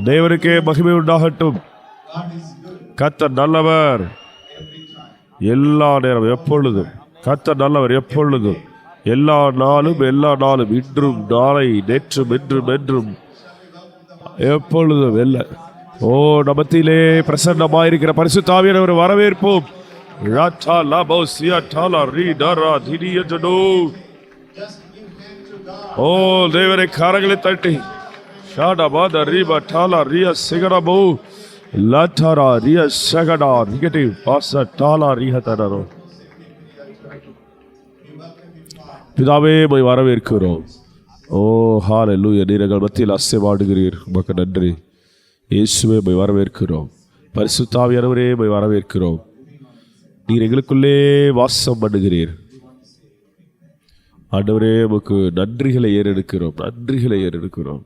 தேவனுக்கே மகிமை உண்டாகட்டும். கர்த்தர் நல்லவர் எல்லா நேரம் எப்பொழுதும். கர்த்தர் நல்லவர் எப்பொழுதும், எல்லா நாளும், இன்றும் நாளை நேற்றும் என்றும் என்றும் எப்பொழுதும் இல்லை. ஓ, நமத்திலே பிரசன்னமாயிருக்கிற பரிசுத்த ஆவியானவரை வரவேற்போம். ஓ, தேவனை கரங்களை தட்டி பிதாவே போய் வரவேற்கிறோம். ஓ ஹல்லேலூயா. நீர்கள் மத்தியில் அசைவாடுகிறீர், உமக்கு நன்றி. இயேசுவே போய் வரவேற்கிறோம். பரிசுத்த ஆவியானவரே போய் வரவேற்கிறோம். நீர் எங்களுக்குள்ளே வாசம் பண்ணுகிறீர். ஆண்டவரே, உமக்கு நன்றிகளை ஏறெடுக்கிறோம், நன்றிகளை ஏறெடுக்கிறோம்.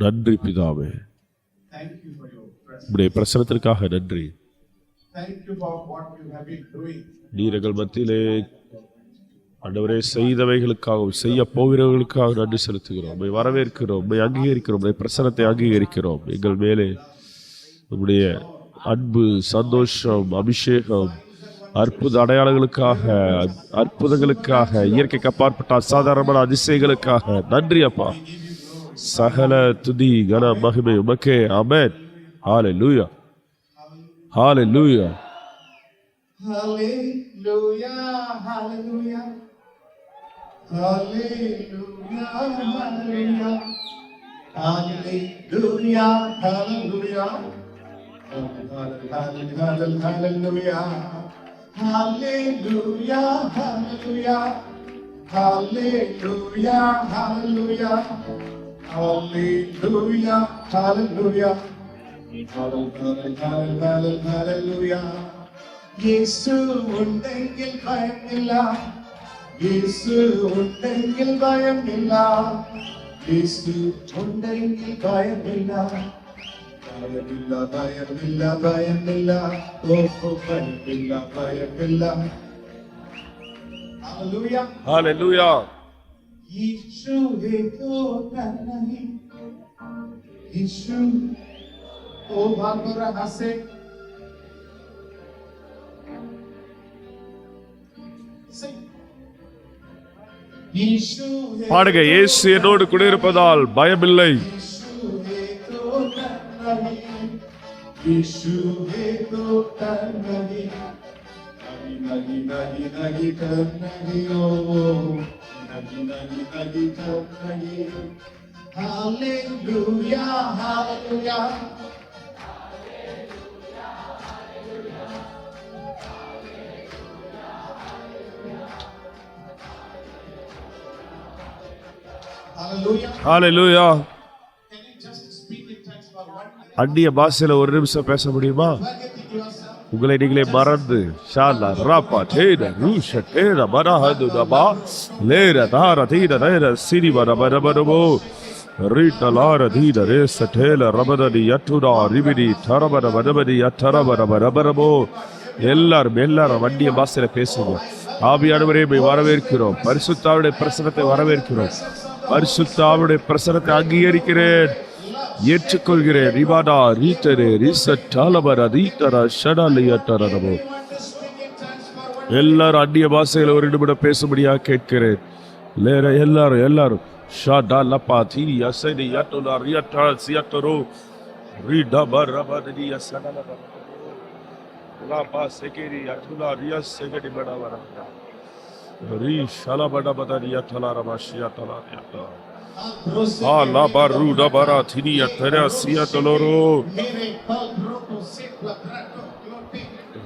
நன்றி பிதாவே, உம்முடைய பிரசனத்திற்காக நன்றி. நீர்கள் மத்தியிலே ஆண்டவரே செய்தவைகளுக்காகவும் செய்ய போகிறவர்களுக்காக நன்றி செலுத்துகிறோம். உம்மை வரவேற்கிறோம், உம்மை அங்கீகரிக்கிறோம், உம்முடைய பிரசனத்தை அங்கீகரிக்கிறோம். எங்கள் மேலே உம்முடைய அன்பு, சந்தோஷம், அபிஷேகம், அற்புத அடையாளங்களுக்காக, அற்புதங்களுக்காக, இயற்கைக்கு அப்பாற்பட்ட அசாதாரணமான அதிசயங்களுக்காக நன்றி அப்பா. சகல துதி கன மகிமை உமக்கே. ஆமென். ஹல்லேலூயா, ஹல்லேலூயா, ஹல்லேலூயா, ஹல்லேலூயா, ஹல்லேலூயா, ஹல்லேலூயா, ஹல்லேலூயா, ஹல்லேலூயா, ஹல்லேலூயா, ஹல்லேலூயா, ஹல்லேலூயா, ஹல்லேலூயா, ஹல்லேலூயா, hallelujah, hallelujah, hallelujah. യേശു ഉണ്ടെങ്കിൽ ഭയമില്ല, യേശു ഉണ്ടെങ്കിൽ ഭയമില്ല, യേശു ഉണ്ടെങ്കിൽ ഭയമില്ല, ഭയമില്ല, ഭയമില്ല, ഭയമില്ല, ഓ ഭയമില്ല, ഭയമില്ല. hallelujah, hallelujah. यीशु है तो नहीं, यीशु ओ भागोरा हसे यीशु है பாடுங்க. இயேசு என்னோடு கூட இருப்பதால் பயமில்லை. यीशु है तो नहीं, यीशु है तो नहीं, नहीं नहीं नहीं नहीं ओ hallelujah, hallelujah, hallelujah, hallelujah. Can you just speak in tongues for 1 minute? அந்நிய பாஷையில ஒரு நிமிஷம் பேச முடியுமா? Forgetting yourself. உங்களை நீங்களே மறந்து ஷாலா ராபா டேட ரூஷ டேட மரஹது டபா லேர தார தீர ரேர சிரிவ ரபரபரபோ ரீட்டலார தீர ரேச டேல ரபதடி யட்டுடா ரிபிடி தரபர வரபடி யட்டரபர ரபரபோ. எல்லாரும் வண்டிய பாஷையில பேசுவோம். ஆவியானவரே போய் வரவேற்கிறோம். பரிசுத்தாவுடைய பிரசனத்தை வரவேற்கிறோம். பரிசுத்தாவுடைய பிரசனத்தை அங்கீகரிக்கிறேன், ஏற்றுக்கொள்கிறேன். ரிபாடா ரீட்டரே ரீசட்டாலபரா ரீட்டரா ஷடாலியட்டரபோ. எல்லாரும் அந்நிய பாஷையில ஒரு நிமிடம் பேசும்படியா கேட்கிறேன். எல்லாரும் ஷாடா லப்பா தீரி அசைடி யட்டுலா ரியட்டா சியட்டரோ ரீடபா ரபதி யசடலபா லாபா செகேரி யட்டுலா ரியஸ் செகடி படவரா ரீ ஷலபடா பதரி யட்டலா ரபாஷியா தலா யட்டா la baruda baratinia teresia doloro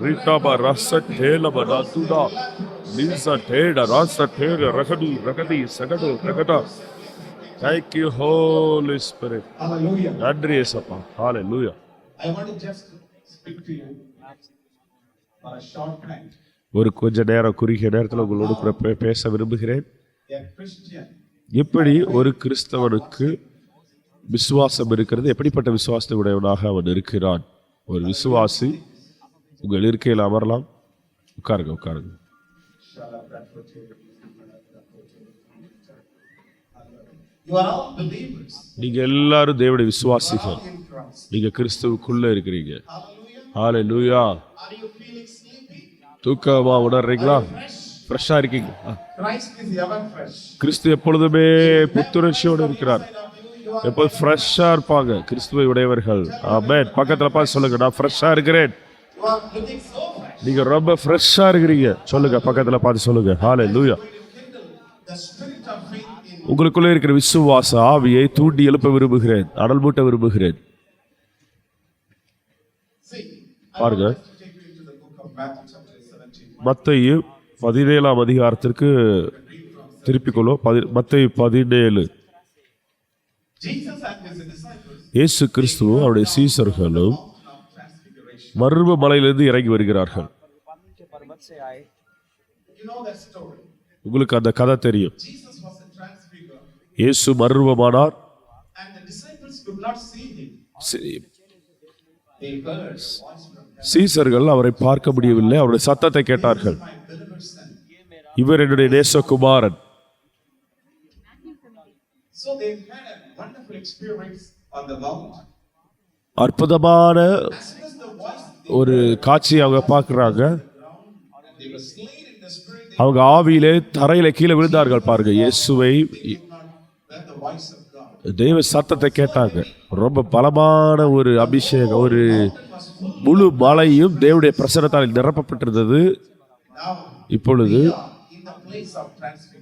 rita barasa tela baratuda lisa teda rasa teda ragadi sagadu ragada. Thank you, Holy Spirit. Hallelujah. நன்றி இயேசுப்பா. Hallelujah. I want to just speak to you for a short time. ஒரு கொஞ்ச நேரம், குறுகிய நேரத்தில் உங்களோடு கூட பேச விரும்புகிறேன். A Christian. எப்படி ஒரு கிறிஸ்தவனுக்கு விசுவாசம் இருக்கிறது, எப்படிப்பட்ட விசுவாசத்தை உடையவனாக அவன் இருக்கிறான் ஒரு விசுவாசி உங்கள் இருக்கையில் அமரலாம். உட்காருங்க. You are all believers. நீங்க எல்லாரும் தேவனுடைய விசுவாசிகள். In Christ. நீங்க கிறிஸ்துவுக்குள்ள இருக்கிறீங்க. Hallelujah. Hallelujah. Are you feeling sleepy? தூக்கமா உணர்றீங்களா? ஃப்ரெஷ்ஷா இருக்கீங்க? Christ is ever fresh. கிறிஸ்து எப்பொழுதுமே புத்துணர்ச்சியோடு இருக்கிறார். எப்போது ஃப்ரெஷ்ஷா இருப்பாங்க கிறிஸ்துவை உடையவர்கள். ஆமென். பக்கத்துல பார்த்து சொல்லுங்க, நான் ஃப்ரெஷ்ஷா இருக்கிறேன். You are looking so fresh. நீங்க ரொம்ப ஃப்ரெஷ்ஷா இருக்கிறீங்க. சொல்லுங்க, பக்கத்துல பார்த்து சொல்லுங்க. ஹல்லேலூயா. The spirit of faith in உங்களுக்குள்ள இருக்கிற விசுவாச ஆவியை தூண்டி எழுப்ப விரும்புகிறேன், அனல் மூட்ட விரும்புகிறேன். see. பாருங்க, To take you into the book of Matthew chapter 17. மத்தேயு 17ஆம் அதிகாரத்திற்கு திருப்பிக் கொள்வோம். மத்தேயு 17. Jesus and his disciples இயேசு கிறிஸ்துவும் அவருடைய சீசர்களும் of transfiguration. மர்ம மலையிலிருந்து இறங்கி வருகிறார்கள். You know that story. உங்களுக்கு அந்த கதை தெரியும். Jesus was a transfigured இயேசு மர்மமானார். and the disciples could not see him. They heard a voice from heaven. சீசர்கள் அவரை பார்க்க முடியவில்லை. அவருடைய சத்தத்தை கேட்டார்கள். My beloved son. இவர் என்னுடைய நேசகுமாரன். So they had a wonderful experience on the mount. அற்புதமான As soon as the voice ஒரு காட்சியை அவங்க பார்க்குறாங்க. they were slain in the spirit, they அவங்க ஆவியிலே தரையில கீழே விழுந்தார்கள். பாருங்க, இயேசுவை could not hear the voice of God. தெய்வ சத்தத்தை கேட்டாங்க. ரொம்ப பலமான ஒரு அபிஷேகம், ஒரு முழு மலையும் தேவனுடைய பிரசன்னத்தால் நிரப்பப்பட்டிருந்தது. Now இப்பொழுது we are in the place of transfiguration.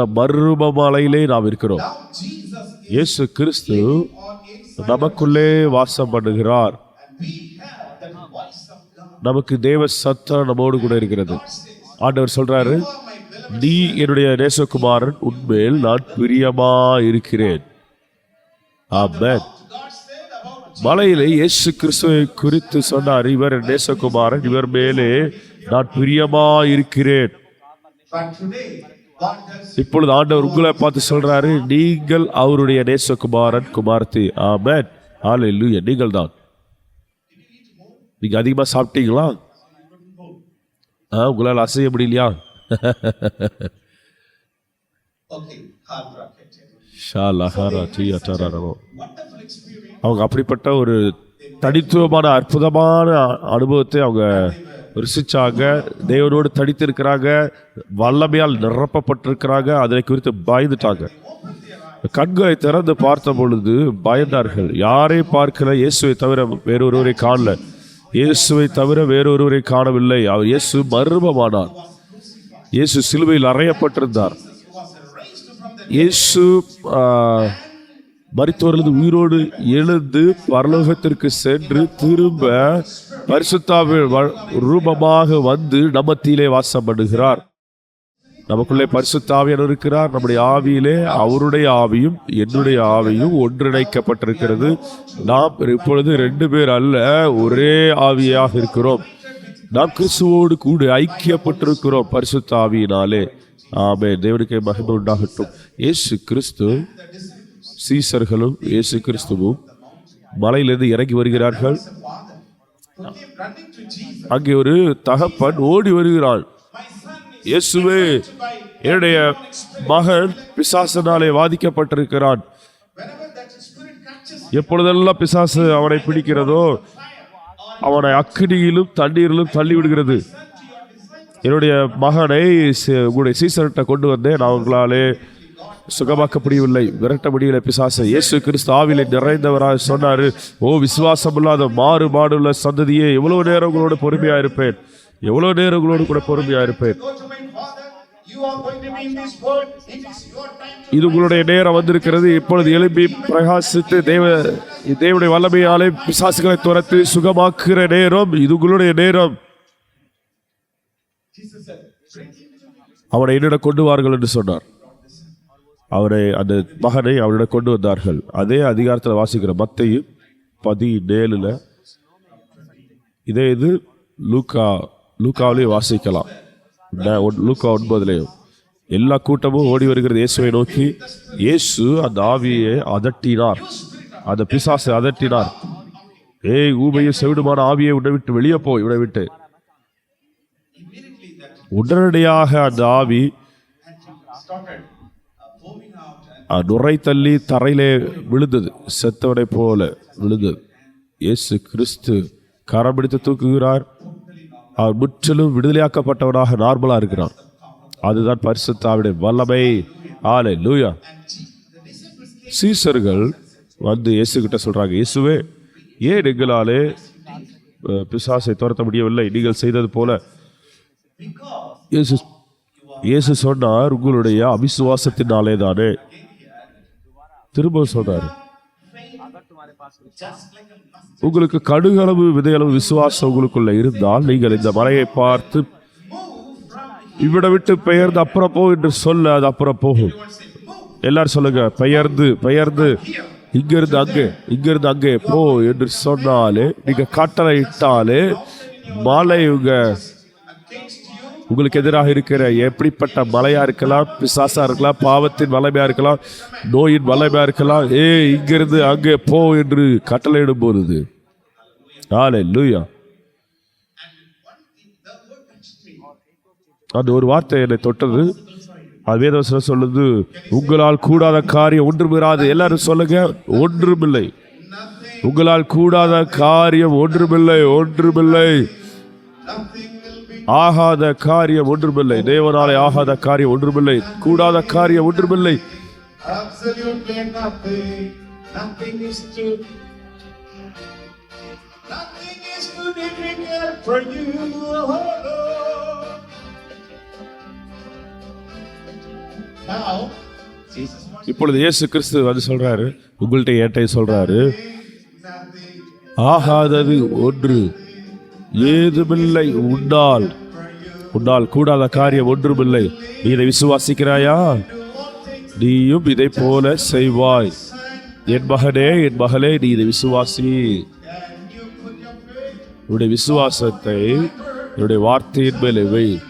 நாம் மர்ம மலையிலே நாம் இருக்கிறோம். Now Jesus is இயேசு கிறிஸ்து on inside நமக்குள்ளே வாசம் பண்ணுகிறார். and we have that voice of God. நமக்கு தேவ சத்தம் நம்மோடு கூட இருக்கிறது. God says, ஆண்டவர் சொல்றாரு, "You are my beloved." நீ என்னுடைய நேசகுமாரன், உன்மேல் நான் பிரியமா இருக்கிறேன். ஆமென். God said about மலையிலே இயேசு கிறிஸ்துவை குறித்து சொன்னார், இவர் என் நேசகுமாரன், இவர் மேலே நான் பிரியமா இருக்கிறேன். but today God does இப்பொழுது ஆண்டவர் உங்களை பார்த்து சொல்றாரு, நீங்கள் அவருடைய நேசகுமாரன், குமார்த்தி. ஆமென். ஹல்லேலூயா. நீங்கள் தான். நீங்க அதிகமா சாப்பிட்டீங்களா? உங்களால் அசைய முடியலையா? okay. Hard rocket. Wonderful experience. அவங்க அப்படிப்பட்ட ஒரு தனித்துவமான அற்புதமான அனுபவத்தை அவங்க ருசிச்சாங்க. தேவனோடு தடித்திருக்கிறாங்க, வல்லமையால் நிரப்பப்பட்டிருக்கிறாங்க. அதை குறித்து பயந்துட்டாங்க. கண்களை திறந்து பார்த்த பொழுது பயந்தார்கள். யாரை பார்க்கல? இயேசுவை தவிர வேறொருவரை காணல. இயேசுவை தவிர வேறொருவரை காணவில்லை. அவர் இயேசு மர்மமானார். இயேசு சிலுவையில் அறையப்பட்டிருந்தார். இயேசு மரித்தோரிலிருந்து உயிரோடு எழுந்து பரலோகத்திற்கு சென்று திரும்ப பரிசுத்தாவின் ரூபமாக வந்து நம்மத்திலே வாசம் பண்ணுகிறார். நமக்குள்ளே பரிசுத்தாவியானவர் இருக்கிறார். நம்முடைய ஆவியிலே அவருடைய ஆவியும் என்னுடைய ஆவியும் ஒன்றிணைக்கப்பட்டிருக்கிறது. நாம் இப்பொழுது 2 பேர் அல்ல, ஒரே ஆவியாக இருக்கிறோம். நாம் கிறிஸ்துவோடு கூட ஐக்கியப்பட்டிருக்கிறோம் பரிசுத்த ஆவியினாலே. ஆமென். தேவனுக்கு மகிமை உண்டாகட்டும். இயேசு கிறிஸ்து சீசர்களும் இயேசு கிறிஸ்துவும் மலையிலிருந்து இறங்கி வருகிறார்கள். Who came running to Jesus. அங்கே ஒரு தகப்பன் ஓடி வருகிறான். My son is இயேசுவே, என்னுடைய மகன் பிசாசனாலே வாதிக்கப்பட்டிருக்கிறான். whenever that spirit catches எப்பொழுதெல்லாம் பிசாசு அவனை பிடிக்கிறதோ அவனை அக்கினியிலும் தண்ணீரிலும் தள்ளி விடுகிறது. என்னுடைய மகனை உங்களுடைய சீசர்கிட்ட கொண்டு வந்தேன், நான் உங்களாலே சுகமாக்க முடியவில்லை, விரட்ட முடியல பிசாசை. இயேசு கிறிஸ்து ஆவிலே நிறைந்தவராக சொன்னாரு, ஓ விசுவாசம் இல்லாத மாறுபாடுள்ள சந்ததியே, எவ்வளவு நேரம் உங்களோட பொறுமையா இருப்பேன், எவ்வளவு நேரம் உங்களோடு கூட பொறுமையா இருப்பேன். go to my father, you are going to be in this world, it is your time to இது உங்களுடைய நேரம் வந்திருக்கிறது. இப்பொழுது எழும்பி பிரகாசித்து தேவனுடைய வல்லமையாலே பிசாசுகளை துரத்து சுகமாக்குற நேரம், இது உங்களுடைய நேரம். Jesus said, bring him to me. அவனை என்னிடம் கொண்டு வார்கள் என்று சொன்னார். அவரை, அந்த மகனை அவரிடம் கொண்டு வந்தார்கள். அதே அதிகாரத்தில் வாசிக்கிற மத்தேயு 17 இதே இது லூக்காவிலேயே வாசிக்கலாம். லூக்கா 9 எல்லா கூட்டமும் ஓடி வருகிறது இயேசுவை நோக்கி. இயேசு அந்த ஆவியை அதட்டினார், அந்த பிசாசை அதட்டினார். ஏய் ஊமையும் செவிடுமான ஆவியை உன்னை விட்டு வெளியே போ, இவனை விட்டு. Immediately that உடனடியாக அந்த ஆவி started foaming out and நுரை தள்ளி தரையிலே விழுந்தது, செத்தவனை போல விழுந்தது. இயேசு கிறிஸ்து கரம் பிடித்து தூக்குகிறார். அவர் முற்றிலும் விடுதலையாக்கப்பட்டவனாக நார்மலா இருக்கிறார். அதுதான் பரிசுத்த ஆவியுடைய வல்லமை. ஹல்லேலூயா. the disciples came சீசர்கள் வந்து இயேசு கிட்ட சொல்றாங்க, இயேசுவே, ஏன் எங்களாலே பிசாசை துரத்த முடியவில்லை நீங்கள் செய்தது போல? because இயேசு சொன்னார், உங்களுடைய அவிசுவாசத்தினாலே தானே. திரும்ப சொல்றாரு, just like a mustard உங்களுக்கு கடுகளவு விதையளவு விசுவாசம் உங்களுக்குள்ள இருந்தால் நீங்கள் இந்த மலையை பார்த்து move from இவிட விட்டு பெயர்ந்து அப்புறம் போ என்று சொல்ல அது அப்புறம் போகும். everyone say move எல்லாரும் சொல்லுங்க, பெயர்ந்து பெயர்ந்து இங்கிருந்து அங்கே இங்கிருந்து அங்கே போ என்று சொன்னாலே, நீங்க கட்டளை இட்டாலே மலை against you உங்களுக்கு எதிராக இருக்கிற எப்படிப்பட்ட மலையா இருக்கலாம், பிசாசா இருக்கலாம், பாவத்தின் வல்லமையா இருக்கலாம், நோயின் வல்லமையா இருக்கலாம், இங்கிருந்து அங்கே போ என்று கட்டளையிடும் போது ஹல்லேலூயா. அந்த ஒரு வார்த்தை என்னை தொட்டது. அது வேதவசனம் சொல்லுது, உங்களால் கூடாத காரியம் ஒன்றுமிராது. எல்லாரும் சொல்லுங்க, ஒன்றுமில்லை. உங்களால் கூடாத காரியம் ஒன்றுமில்லை, ஒன்றுமில்லை. nothing will be ஆகாத காரியம் ஒன்றுமில்லை. தேவனாலே ஆகாத காரியம் ஒன்றுமில்லை, கூடாத காரியம் ஒன்றுமில்லை. absolutely nothing. Nothing is too difficult for you, oh Lord. Now, Jesus wants இப்பொழுது இயேசு கிறிஸ்து வந்து சொல்றாரு, உங்கள்கிட்ட ஏட்டை சொல்றாரு, nothing ஆகாதது ஒன்று ஏதுமில்லை. உன்னால் உன்னால் கூடாத காரியம் ஒன்றுமில்லை. நீ இதை விசுவாசிக்கிறாயா? நீயும் இதை போல செய்வாய். என் மகனே, என் மகளே, நீ இதை விசுவாசி. and you put your faith, உன்னுடைய விசுவாசத்தை என்னுடைய வார்த்தையின் மேலே வை. you can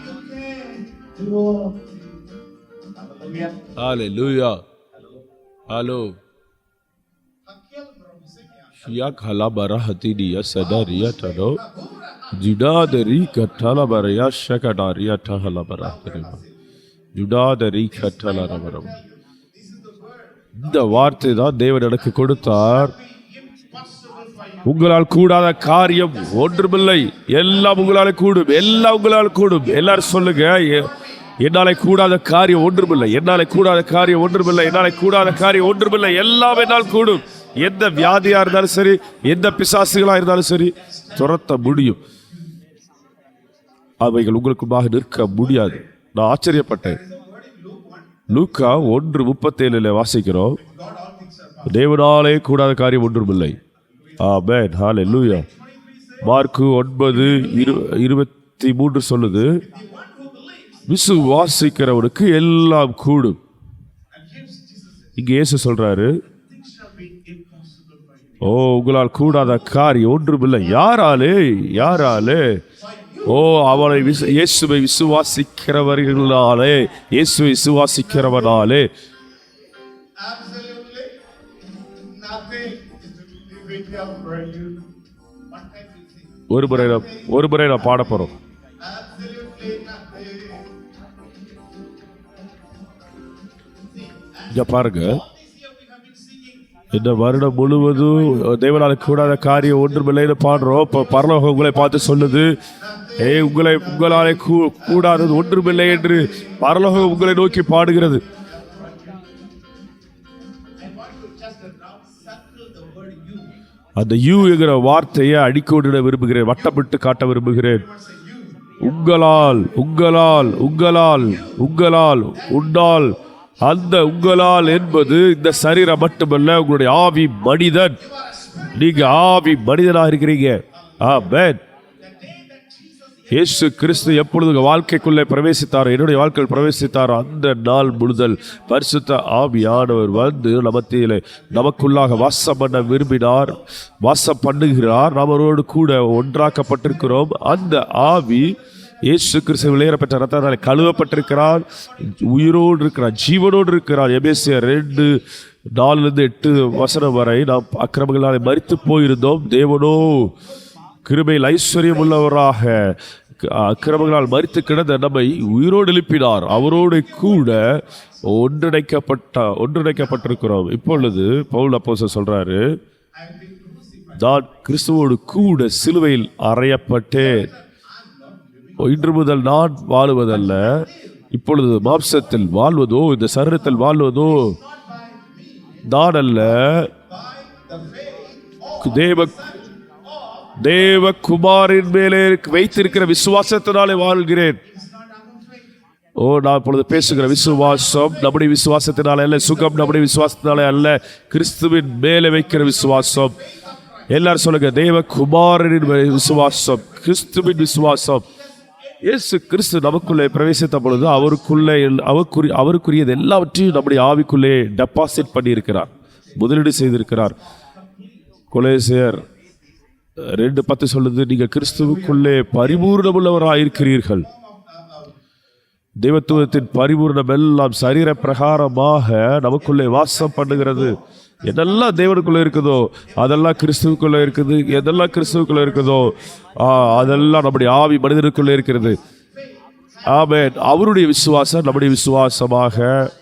do all things. Hallelujah. Hallelujah. Hello Hakil Brahmasenya. ஷியா கலா பரஹதினியா சதரியா தனோ ஜுடாதரி கட்டல பரயா ஷகடாரியா தஹல பரஹதினியா ஜுடாதரி கட்டல ரபரம். இந்த வார்த்தை தான் தேவன் எனக்கு கொடுத்தார். Impossible for you. உங்களால் கூடாத காரியம் ஒன்றுமில்லை. எல்லாம் உங்களால கூடும், எல்லாம் உங்களால் கூடும். எல்லாரும் சொல்லுங்க, என்னாலே கூடாத காரியம் ஒன்றுமில்லை, என்னாலே கூடாத காரியம் ஒன்றுமில்லை, என்னாலே கூடாத காரியம் ஒன்றுமில்லை. எல்லாம் என்னால் கூடும். எந்த வியாதியா இருந்தாலும் சரி, எந்த பிசாசுகளா இருந்தாலும் சரி, துரத்த முடியும். அவைகள் உங்களுக்குமாக நிற்க முடியாது. நான் ஆச்சரியப்பட்டேன். லூக்கா 1:37 வாசிக்கிறோம், தேவனாலே கூடாத காரியம் ஒன்றுமில்லை. ஆமென், ஹல்லேலூயா. மார்க்கு 9:23 சொல்லுது, விசுவாசிக்கிறவனுக்கு எல்லாம் கூடும். இங்க இயேசு சொல்றாரு, Things shall be impossible for you. உங்களால் கூடாத காரியம் ஒன்றுமில்லை. யாராலே? யாராலே? அவனை இயேசுவை விசுவாசிக்கிறவர்களாலே, இயேசுவை விசுவாசிக்கிறவனாலே. Absolutely nothing is difficult for you. What can you think? ஒரு முறை நான் பாட போறோம். Absolutely nothing. இங்க பாருங்க, This year we have been singing. இந்த வருடம் முழுவதும் தேவனால கூடாத காரியம் ஒன்றுமில்லைன்னு பாடுறோம். இப்போ பரலோகம் உங்களை பார்த்து சொல்லுது, உங்களாலே கூடாதது ஒன்றுமில்லை என்று பரலோகம் உங்களை நோக்கி பாடுகிறது. I want to just now circle the word you. அந்த யூ என்கிற வார்த்தையை அடிக்கோடிட விரும்புகிறேன், வட்டமிட்டு காட்ட விரும்புகிறேன். உங்களால், உங்களால், உங்களால், உங்களால், உன்னால், அந்த உங்களால் என்பது இந்த சரீரம் மட்டுமல்ல, உங்களுடைய ஆவி மனிதன். நீங்க ஆவி மனிதனாக இருக்கிறீங்க. ஆமென். இயேசு கிறிஸ்து எப்பொழுது உங்க வாழ்க்கைக்குள்ளே பிரவேசித்தாரோ, என்னுடைய வாழ்க்கையில் பிரவேசித்தாரோ, அந்த நாள் முழுதல் பரிசுத்த ஆவியானவர் வந்து மத்தியிலே நமக்குள்ளாக வாசம் பண்ண விரும்பினார், வாசம் பண்ணுகிறார். நாம் அவரோடு கூட ஒன்றாக்கப்பட்டிருக்கிறோம். அந்த ஆவி இயேசு கிறிஸ்து வெளியேறப்பட்ட ரத்தத்தாலே கழுவப்பட்டிருக்கிறார், உயிரோடு இருக்கிறார், ஜீவனோடு இருக்கிறார். எபேசியர் 2:4-8 வரை நாம் அக்கிரமங்களாலே மரித்து போயிருந்தோம், தேவனோ கிருபையில் ஐஸ்வர்யம் உள்ளவராக அக்கிரமங்களால் மரித்து கிடந்த நம்மை உயிரோடு எழுப்பினார். அவரோடு கூட ஒன்றிணைக்கப்பட்டிருக்கிறோம். இப்பொழுது பவுல் அப்போஸ்தலன் சொல்றாரு, நான் கிறிஸ்துவோடு கூட சிலுவையில் அறையப்பட்டேன். இன்று முதல் நான் வாழுவதல்ல, இப்பொழுது மாம்சத்தில் வாழ்வதோ இந்த சரீரத்தில் வாழ்வதோ நான் அல்ல, தேவகுமாரின் மேலே வைத்திருக்கிற விசுவாசத்தினாலே வாழ்கிறேன். நான் இப்பொழுது பேசுகிற விசுவாசம் நம்முடைய விசுவாசத்தினால அல்ல, சுகம் நம்முடைய விசுவாசத்தினாலே அல்ல, கிறிஸ்துவின் மேலே வைக்கிற விசுவாசம். எல்லாரும் சொல்லுங்க, தேவகுமாரனின் விசுவாசம், கிறிஸ்துவின் விசுவாசம். இயேசு கிறிஸ்து நமக்குள்ளே பிரவேசித்த பொழுது அவருக்குரியது எல்லாவற்றையும் நம்முடைய ஆவிக்குள்ளே டெபாசிட் பண்ணியிருக்கிறார், முதலீடு செய்திருக்கிறார். கொலோசியர் 2:10 சொல்லுது, நீங்கள் கிறிஸ்துவுக்குள்ளே பரிபூர்ணமுள்ளவராயிருக்கிறீர்கள். தெய்வத்துவத்தின் பரிபூர்ணம் எல்லாம் சரீர பிரகாரமாக நமக்குள்ளே வாசம் பண்ணுகிறது. எதெல்லாம் தேவனுக்குள்ள இருக்குதோ அதெல்லாம் கிறிஸ்துவுக்குள்ள இருக்குது. எதெல்லாம் கிறிஸ்துவுக்குள்ள இருக்குதோ அதெல்லாம் நம்முடைய ஆவி மனிதனுக்குள்ள இருக்கிறது. ஆமென். அவருடைய விசுவாசம் நம்முடைய விசுவாசமாக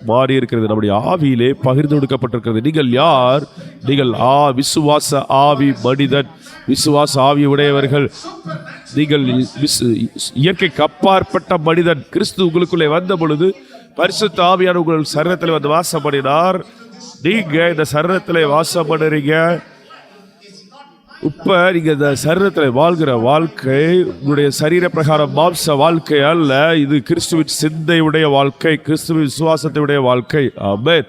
மாறி இருக்கிறது, நம்முடைய ஆவியிலே பகிர்ந்து கொடுக்கப்பட்டிருக்கிறது. நீங்கள் யார்? நீங்கள் விசுவாச ஆவி மனிதன், விசுவாச ஆவி உடையவர்கள். நீங்கள் இயற்கைக்கு அப்பாற்பட்ட மனிதன். கிறிஸ்து உங்களுக்குள்ளே வந்த பொழுது பரிசுத்த ஆவியான உங்கள் சரீரத்தில் வந்து வாசம் பண்ணினார். நீங்க இந்த சரீரத்தில் வாசம் பண்ணுறீங்க. இப்ப நீங்க இந்த சரீரத்தில் வாழ்கிற வாழ்க்கை உங்களுடைய சரீர பிரகாரம் மாம்ச வாழ்க்கை அல்ல, இது கிறிஸ்துவின் சிந்தையுடைய வாழ்க்கை, கிறிஸ்துவின் விசுவாசத்தையுடைய வாழ்க்கை. ஆமென்.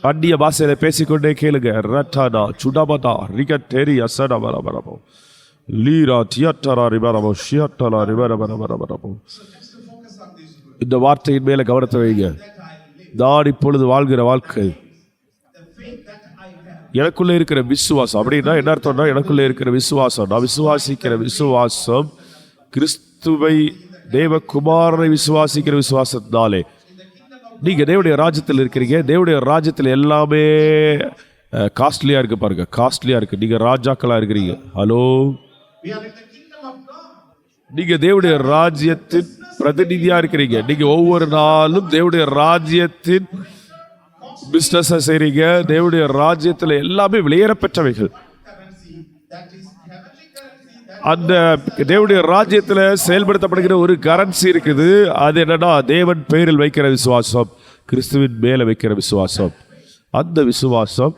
அந்நிய பாஷையில பேசிக்கொண்டே கேளுங்க. ரட்டானா சுடபதா ரிகட்டேரி அசடபரபரபோ லீரா தியட்டரா ரிபரபோ ஷியட்டரா ரிபரபரபரபரபோ. இந்த வார்த்தையின் மேல கவனத்தை வைங்க. நான் இப்பொழுது வாழ்கிற வாழ்க்கை, எனக்குள்ள இருக்கிற விசுவாசம் அப்படின்னா என்ன அர்த்தம்னா, எனக்குள்ள இருக்கிற விசுவாசம், நான் விசுவாசிக்கிற விசுவாசம் கிறிஸ்துவை தேவகுமாரனை விசுவாசிக்கிற விசுவாசத்தினாலே. நீங்க தேவனுடைய ராஜ்யத்தில் இருக்கிறீங்க. தேவனுடைய ராஜ்யத்தில் எல்லாமே காஸ்ட்லியா இருக்கு. பாருங்க, காஸ்ட்லியா இருக்கு. நீங்க ராஜாக்களா இருக்கிறீங்க. ஹலோ, நீங்க தேவனுடைய ராஜ்யத்தின் பிரதிநிதியா இருக்கிறீங்க. நீங்க ஒவ்வொரு நாளும் தேவனுடைய ராஜ்யத்தின் பிசினஸ் செய்றீங்க. தேவனுடைய ராஜ்யத்தில் எல்லாமே வெளியேறப்பெற்றவைகள். அந்த தேவனுடைய ராஜ்யத்தில் செயல்படுத்தப்படுகிற ஒரு கரன்சி இருக்குது. அது என்னன்னா, தேவன் பெயரில் வைக்கிற விசுவாசம், கிறிஸ்துவின் மேல வைக்கிற விசுவாசம். அந்த விசுவாசம்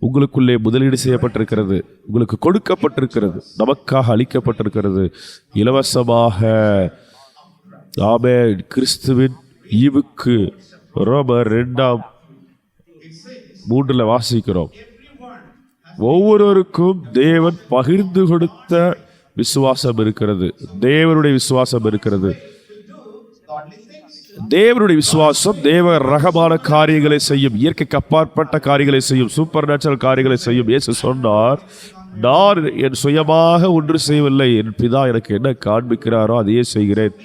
உங்களுக்குள்ளே முதலீடு செய்யப்பட்டிருக்கிறது, உங்களுக்கு கொடுக்கப்பட்டிருக்கிறது, நமக்காக அளிக்கப்பட்டிருக்கிறது இலவசமாக. ஆமென். கிறிஸ்துவின் ஈவுக்கு ரோமர் 2:3 வாசிக்கிறோம். ஒவ்வொருவருக்கும் தேவன் பகிர்ந்து கொடுத்த விசுவாசம் இருக்கிறது, தேவனுடைய விசுவாசம் இருக்கிறது. தேவனுடைய விசுவாசம் தேவ ரகமான காரியங்களை செய்யும், இயற்கைக்கு அப்பாற்பட்ட காரியங்களை செய்யும், சூப்பர் நேச்சுரல் காரியங்களை செய்யும். இயேசு சொன்னார், நான் என் சுயமாக ஒன்று செய்யவில்லை, என் பிதா எனக்கு என்ன காண்பிக்கிறாரோ அதையே செய்கிறேன்.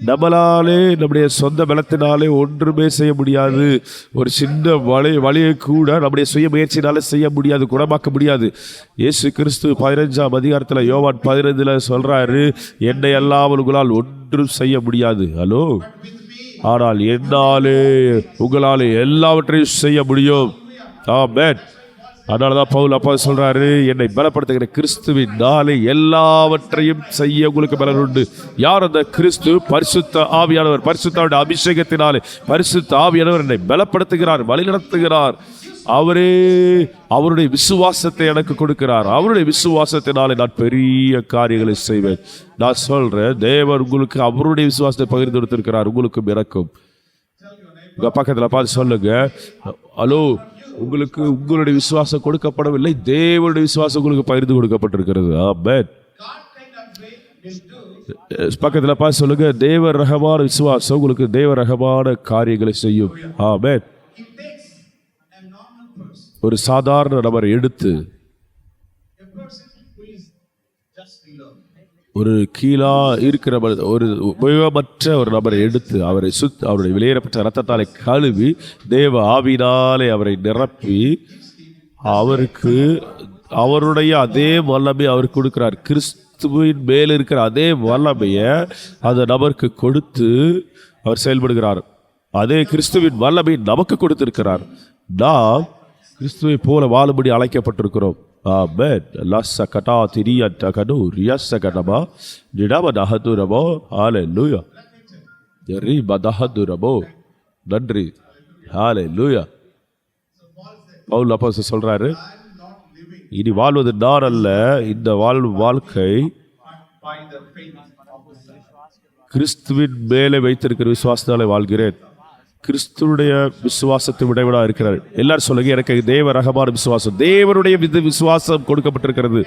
நம்மளாலே, நம்முடைய சொந்த பலத்தினாலே ஒன்றுமே செய்ய முடியாது. ஒரு சின்ன வழியை கூட நம்முடைய சுய முயற்சினாலே செய்ய முடியாது, குணமாக்க முடியாது. இயேசு கிறிஸ்து 15ஆம் அதிகாரத்தில் யோவான் 15 சொல்றாரு, என்னை அல்லாமல் உங்களால் ஒன்றும் செய்ய முடியாது. ஹலோ, ஆனால் என்னாலே உங்களாலே எல்லாவற்றையும் செய்ய முடியும். ஆமென். அதனாலதான் பவுல் அப்பா சொல்றாரு, என்னை பலப்படுத்துகிற கிறிஸ்துவின் நாளை எல்லாவற்றையும் செய்ய உங்களுக்கு பலன் உண்டு. யார் அந்த கிறிஸ்து? பரிசுத்த ஆவியானவர். பரிசுத்த அபிஷேகத்தினாலே பரிசுத்த ஆவியானவர் என்னை பலப்படுத்துகிறார், வழிநடத்துகிறார். அவரே அவருடைய விசுவாசத்தை எனக்கு கொடுக்கிறார். அவருடைய விசுவாசத்தினாலே நான் பெரிய காரியங்களை செய்வேன். நான் சொல்றேன், தேவன் உங்களுக்கு அவருடைய விசுவாசத்தை பகிர்ந்து கொடுத்திருக்கிறார், உங்களுக்கும் எனக்கும். உங்க பக்கத்துல பார்த்து சொல்லுங்க, ஹலோ, உங்களுக்கு உங்களுடைய விசுவாசம் கொடுக்கப்படவில்லை, தேவனுடைய விசுவாசம் உங்களுக்கு பகிர்ந்து கொடுக்கப்பட்டிருக்கிறது. ஆமென். பக்கத்துல பார்த்து சொல்லுங்க, தேவ ரகமான விசுவாசம் உங்களுக்கு தேவ ரகமான காரியங்களை செய்யும். ஆமென். ஒரு சாதாரண நபரை எடுத்து ஒரு கீழா இருக்கிற ஒரு உபயோகமற்ற ஒரு நபரை எடுத்து அவருடைய வெளியேறப்பட்ட இரத்தத்தாலே கழுவி தேவ ஆவியினாலே அவரை நிரப்பி அவருக்கு அவருடைய அதே வல்லமை அவருக்கு கொடுக்கிறார். கிறிஸ்துவின் மேல் இருக்கிற அதே வல்லமையை அந்த நபருக்கு கொடுத்து அவர் செயல்படுகிறார். அதே கிறிஸ்துவின் வல்லமை நமக்கு கொடுத்திருக்கிறார். நாம் கிறிஸ்துவை போல வாழும்படி அழைக்கப்பட்டிருக்கிறோம். ஆமென். லஸ்ஸகடா திரியட்டகடு ரியஸ்ஸகடபா நிடமதஹதுரபோ. ஹalleluya. ரிபதஹதுரபோ. நன்றி. ஹalleluya. பவுல் அப்போஸ்தலர் சொல்றாரு, இனி வாழ்வது நான் அல்ல, இந்த வாழ்க்கை கிறிஸ்துவின் மேலே வைத்திருக்கிற விசுவாசத்தாலே வாழ்கிறேன். கிறிஸ்துடைய விசுவாசத்தை விடைவிடா இருக்கிறார். எல்லாரும் சொல்லுங்க, எனக்கு தேவ ரகமான விசுவாசம், தேவனுடைய விசுவாசம் கொடுக்கப்பட்டிருக்கிறது.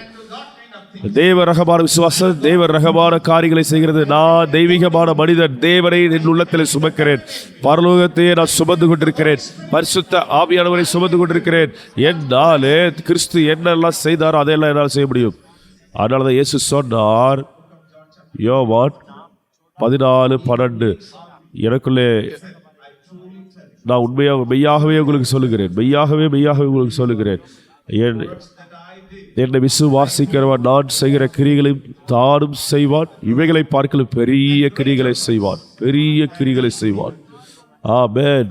தேவ ரகமான விசுவாசம் தேவ ரகமான காரியங்களை செய்கிறது. நான் தெய்வீகமான மனிதன், தேவனை என் உள்ளத்தில் சுமக்கிறேன், பரலோகத்தையே நான் சுமந்து கொண்டிருக்கிறேன், பரிசுத்த ஆவியானவரை சுமந்து கொண்டிருக்கிறேன். என்னாலே கிறிஸ்து என்னெல்லாம் செய்தாரோ அதையெல்லாம் என்னால் செய்ய முடியும். அதனாலதான் இயேசு சொன்னார், யோவான் 14:12, எனக்குள்ளே நான் மெய்யாகவே உங்களுக்கு சொல்லுகிறேன், மெய்யாகவே உங்களுக்கு சொல்லுகிறேன், என்னை விசுவாசிக்கிறவன் நான் செய்கிற கிரியைகளையும் தானும் செய்வான், இவைகளை பார்க்கலும் பெரிய கிரியைகளை செய்வான், பெரிய கிரியைகளை செய்வான். ஆமென்.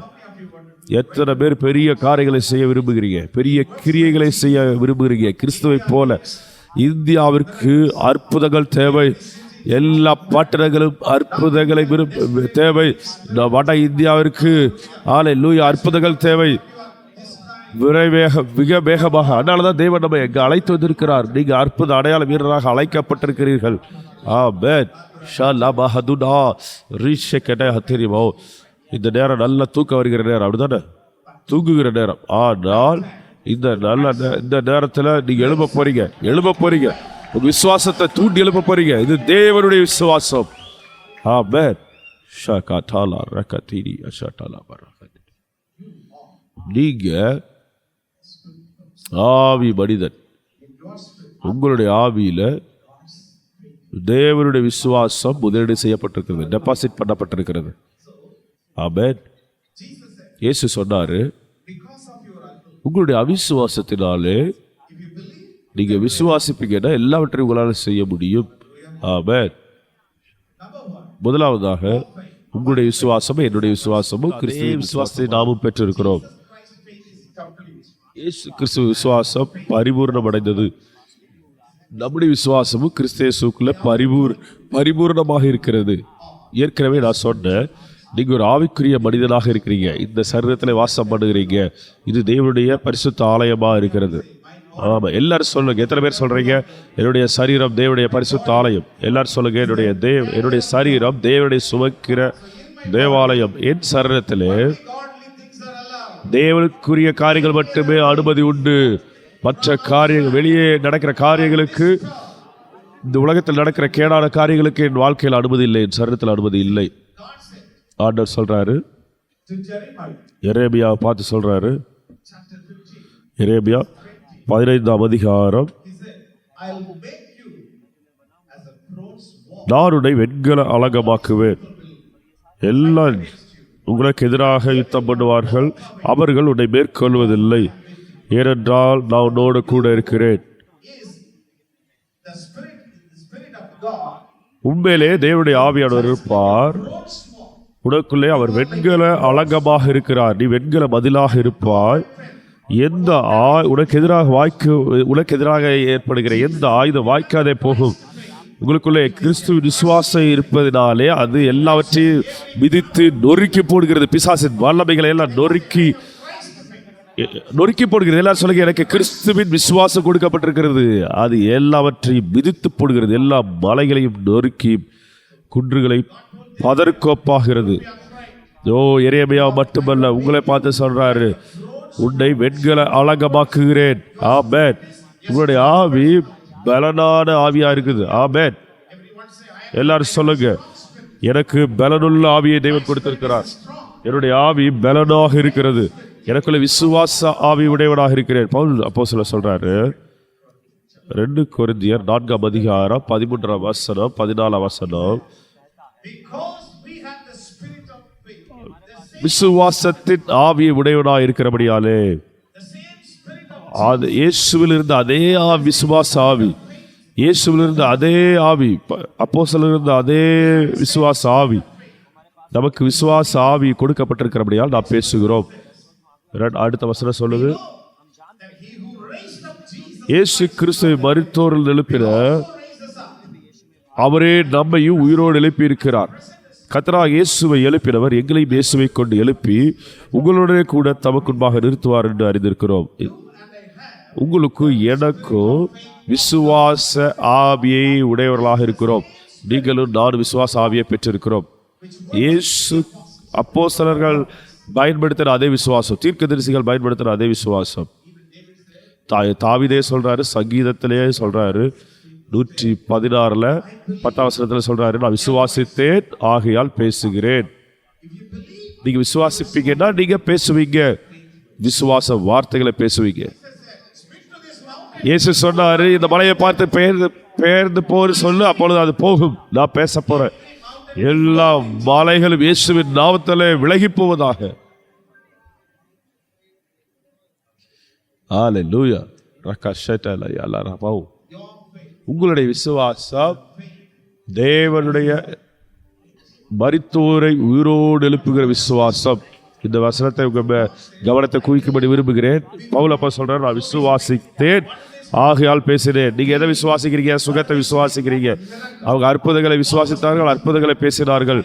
எத்தனை பேர் பெரிய காரியங்களை செய்ய விரும்புகிறீங்க, பெரிய கிரியைகளை செய்ய விரும்புகிறீங்க? கிறிஸ்துவை போல இந்தியாவிற்கு அற்புதங்கள் தேவை. எல்லா பட்டணங்களும் அற்புதங்களை தேவை. வட இந்தியாவிற்கு ஹல்லேலூயா அற்புதங்கள் தேவை, மிக வேகமாக. அதனாலதான் தேவன் நம்ம எங்க அழைத்து வந்திருக்கிறார். நீங்க அற்புத அடையாள வீரராக அழைக்கப்பட்டிருக்கிறீர்கள். ஆமென். ஷலபஹதுனா ரிஷகட ஹத்திரிமோ. இந்த நேரம் நல்ல தூக்கம் வருகிற நேரம், அப்படிதானே? தூங்குகிற நேரம். ஆனால் இந்த நேரத்தில் நீங்க எழுப்ப போறீங்க, உங்க விசுவாசத்தை தூண்டி எழுப்ப போறீங்க. இது தேவனுடைய விசுவாசம். ஆமென். ஷகதாலா ரகதிரி அஷடாலா பரகதி. நீங்க ஆவி மனிதன், உங்களுடைய ஆவியில தேவனுடைய விசுவாசம் முதலீடு செய்யப்பட்டிருக்கிறது, டெபாசிட் பண்ணப்பட்டிருக்கிறது. ஆமென். இயேசு சொன்னாரு, உங்களுடைய அவிசுவாசத்தினாலே நீங்க விசுவாசிப்பீங்கன்னா எல்லாவற்றையும் உங்களால் செய்ய முடியும். ஆமென். முதலாவதாக உங்களுடைய விசுவாசமும் என்னுடைய விசுவாசமும் கிறிஸ்துவின் விசுவாசத்தை நாமும் பெற்றிருக்கிறோம். இயேசு கிறிஸ்துவ விசுவாசம் பரிபூர்ணம் அடைந்தது. நம்முடைய விசுவாசமும் கிறிஸ்து இயேசுக்குள்ள பரிபூர்ணமாக இருக்கிறது. ஏற்கனவே நான் சொன்னேன், நீங்க ஒரு ஆவிக்குரிய மனிதனாக இருக்கிறீங்க, இந்த சரீரத்தில் வாசம் பண்ணுகிறீங்க, இது தேவனுடைய பரிசுத்த ஆலயமா இருக்கிறது. ஆமா, எல்லாரும் சொல்லுங்க. எத்தனை பேர் சொல்றீங்க என்னுடைய சரீரம் தேவனுடைய பரிசுத்த ஆலயம்? எல்லாரும் சொல்லுங்க, என்னுடைய சரீரம் தேவனுடைய சுமக்கிற தேவாலயம். என் சரீரத்திலே தேவனுக்குரிய காரியங்கள் மட்டுமே அனுமதி உண்டு. மற்ற காரியங்கள், வெளியே நடக்கிற காரியங்களுக்கு, இந்த உலகத்தில் நடக்கிற கேடான காரியங்களுக்கு என் வாழ்க்கையில் அனுமதி இல்லை, என் சரீரத்தில் அனுமதி இல்லை. ஆண்டவர் சொல்றாரு, எரேமியாவை பார்த்து சொல்றாரு, எரேமியா 15ஆம் அதிகாரம், நான் உன்னை வெண்கல அலங்கமாக்குவேன், எல்லாம் உங்களுக்கு எதிராக யுத்தம் பண்ணுவார்கள், அவர்கள் உன்னை மேற்கொள்வதில்லை, ஏனென்றால் நான் உன்னோடு கூட இருக்கிறேன். உண்மையிலே தேவனுடைய ஆவியானவர் இருப்பார் உனக்குள்ளே. அவர் வெண்கல அலங்கமாக இருக்கிறார், நீ வெண்கல மதிலாக இருப்பாய். எந்த உனக்கு எதிராக ஏற்படுகிற எந்த ஆயுதம் வாய்க்காதே போகும். உங்களுக்குள்ளே கிறிஸ்துவ விசுவாசம் இருப்பதினாலே அது எல்லாவற்றையும் மிதித்து நொறுக்கி போடுகிறது. பிசாசின் வல்லமைகளை எல்லாம் நொறுக்கி போடுகிறது. எல்லாம் சொல்லுங்க, எனக்கு கிறிஸ்துவின் விசுவாசம் கொடுக்கப்பட்டிருக்கிறது, அது எல்லாவற்றையும் மிதித்து போடுகிறது. எல்லா மலைகளையும் நொறுக்கி குன்றுகளை பதற்கோப்பாகிறது. எரேமியா மட்டுமல்ல, உங்களை பார்த்து சொல்றாரு, உன்னை வெண்கல அலங்கமாக்குகிறேன். ஆமென். உங்களுடைய ஆவி பலனான ஆவியா இருக்குது. ஆமென். எல்லாரும் சொல்லுங்க, எனக்கு பலனுள்ள ஆவியை தேவன் கொடுத்திருக்கிறார். என்னுடைய ஆவி பலனாக இருக்கிறது, எனக்குள்ள விசுவாச ஆவி உடையவனாக இருக்கிறேன். பவுல் அப்போஸ்தலர் சொல்றாரு, 2 கொரிந்தியர் 4ஆம் அதிகாரம் 13ஆம் வசனம் 14ஆம் வசனம். Because we have the spirit of faith, விசுவாசத்தின் ஆவியை உடையவனாய் இருக்கிறபடியாலே, the same spirit of அது இயேசுவில் இருந்த அதே ஆவி, விசுவாச ஆவி, இயேசுவில் இருந்த அதே ஆவி, அப்போஸ்தலரில் இருந்த அதே விசுவாச ஆவி, நமக்கு விசுவாச ஆவி கொடுக்கப்பட்டிருக்கிறபடியால் நாம் பேசுகிறோம். அடுத்த வசனம் சொல்லுது, that he who raised up Jesus இயேசு கிறிஸ்துவை மரித்தோரில் எழுப்பின raised us up. அவரே நம்மையும் உயிரோடு எழுப்பி இருக்கிறார். கர்த்தராகிய இயேசுவை எழுப்பினவர் எங்களையும் இயேசுவை கொண்டு எழுப்பி உங்களுடைய கூட தமக்குன்பாக நிறுத்துவார் என்று அறிந்திருக்கிறோம். உங்களுக்கு எனக்கும் விசுவாச ஆவியை உடையவர்களாக இருக்கிறோம். நீங்களும் நான் விசுவாச ஆவியை பெற்றிருக்கிறோம். இயேசு அப்போஸ்தலர்கள் பயன்படுத்தின அதே விசுவாசம், தீர்க்கதரிசிகள் பயன்படுத்தின அதே விசுவாசம். தாவீதே சொல்றாரு, சங்கீதத்திலேயே சொல்றாரு, 116 10ஆம் வசனத்தில் சொல்றாரு, நான் விசுவாசித்தேன் ஆகையால் பேசுகிறேன். நீங்க விசுவாசிப்பீங்கன்னா நீங்க பேசுவீங்க, விசுவாச வார்த்தைகளை பேசுவீங்க. இயேசு சொன்னாரு, இந்த மலையை பார்த்து பெயர்ந்து போன்னு சொல்லு, அப்பொழுது அது போகும். நான் பேச போறேன், எல்லா மலைகளும் இயேசுவின் நாமத்திலே விலகி போவதாக. ஹல்லேலூயா. உங்களுடைய விசுவாசம் தேவனுடைய மரித்தோரை உயிரோடு எழுப்புகிற விசுவாசம். இந்த வசனத்தை உங்க கவனத்தை குவிக்கும்படி விரும்புகிறேன். பவுல் அப்போ சொல்றார், நான் விசுவாசித்தேன் ஆகையால் பேசினேன். நீங்க எதை விசுவாசிக்கிறீங்க? சுகத்தை விசுவாசிக்கிறீங்க. அவங்க அற்புதங்களை விசுவாசித்தார்கள், அற்புதங்களை பேசினார்கள்.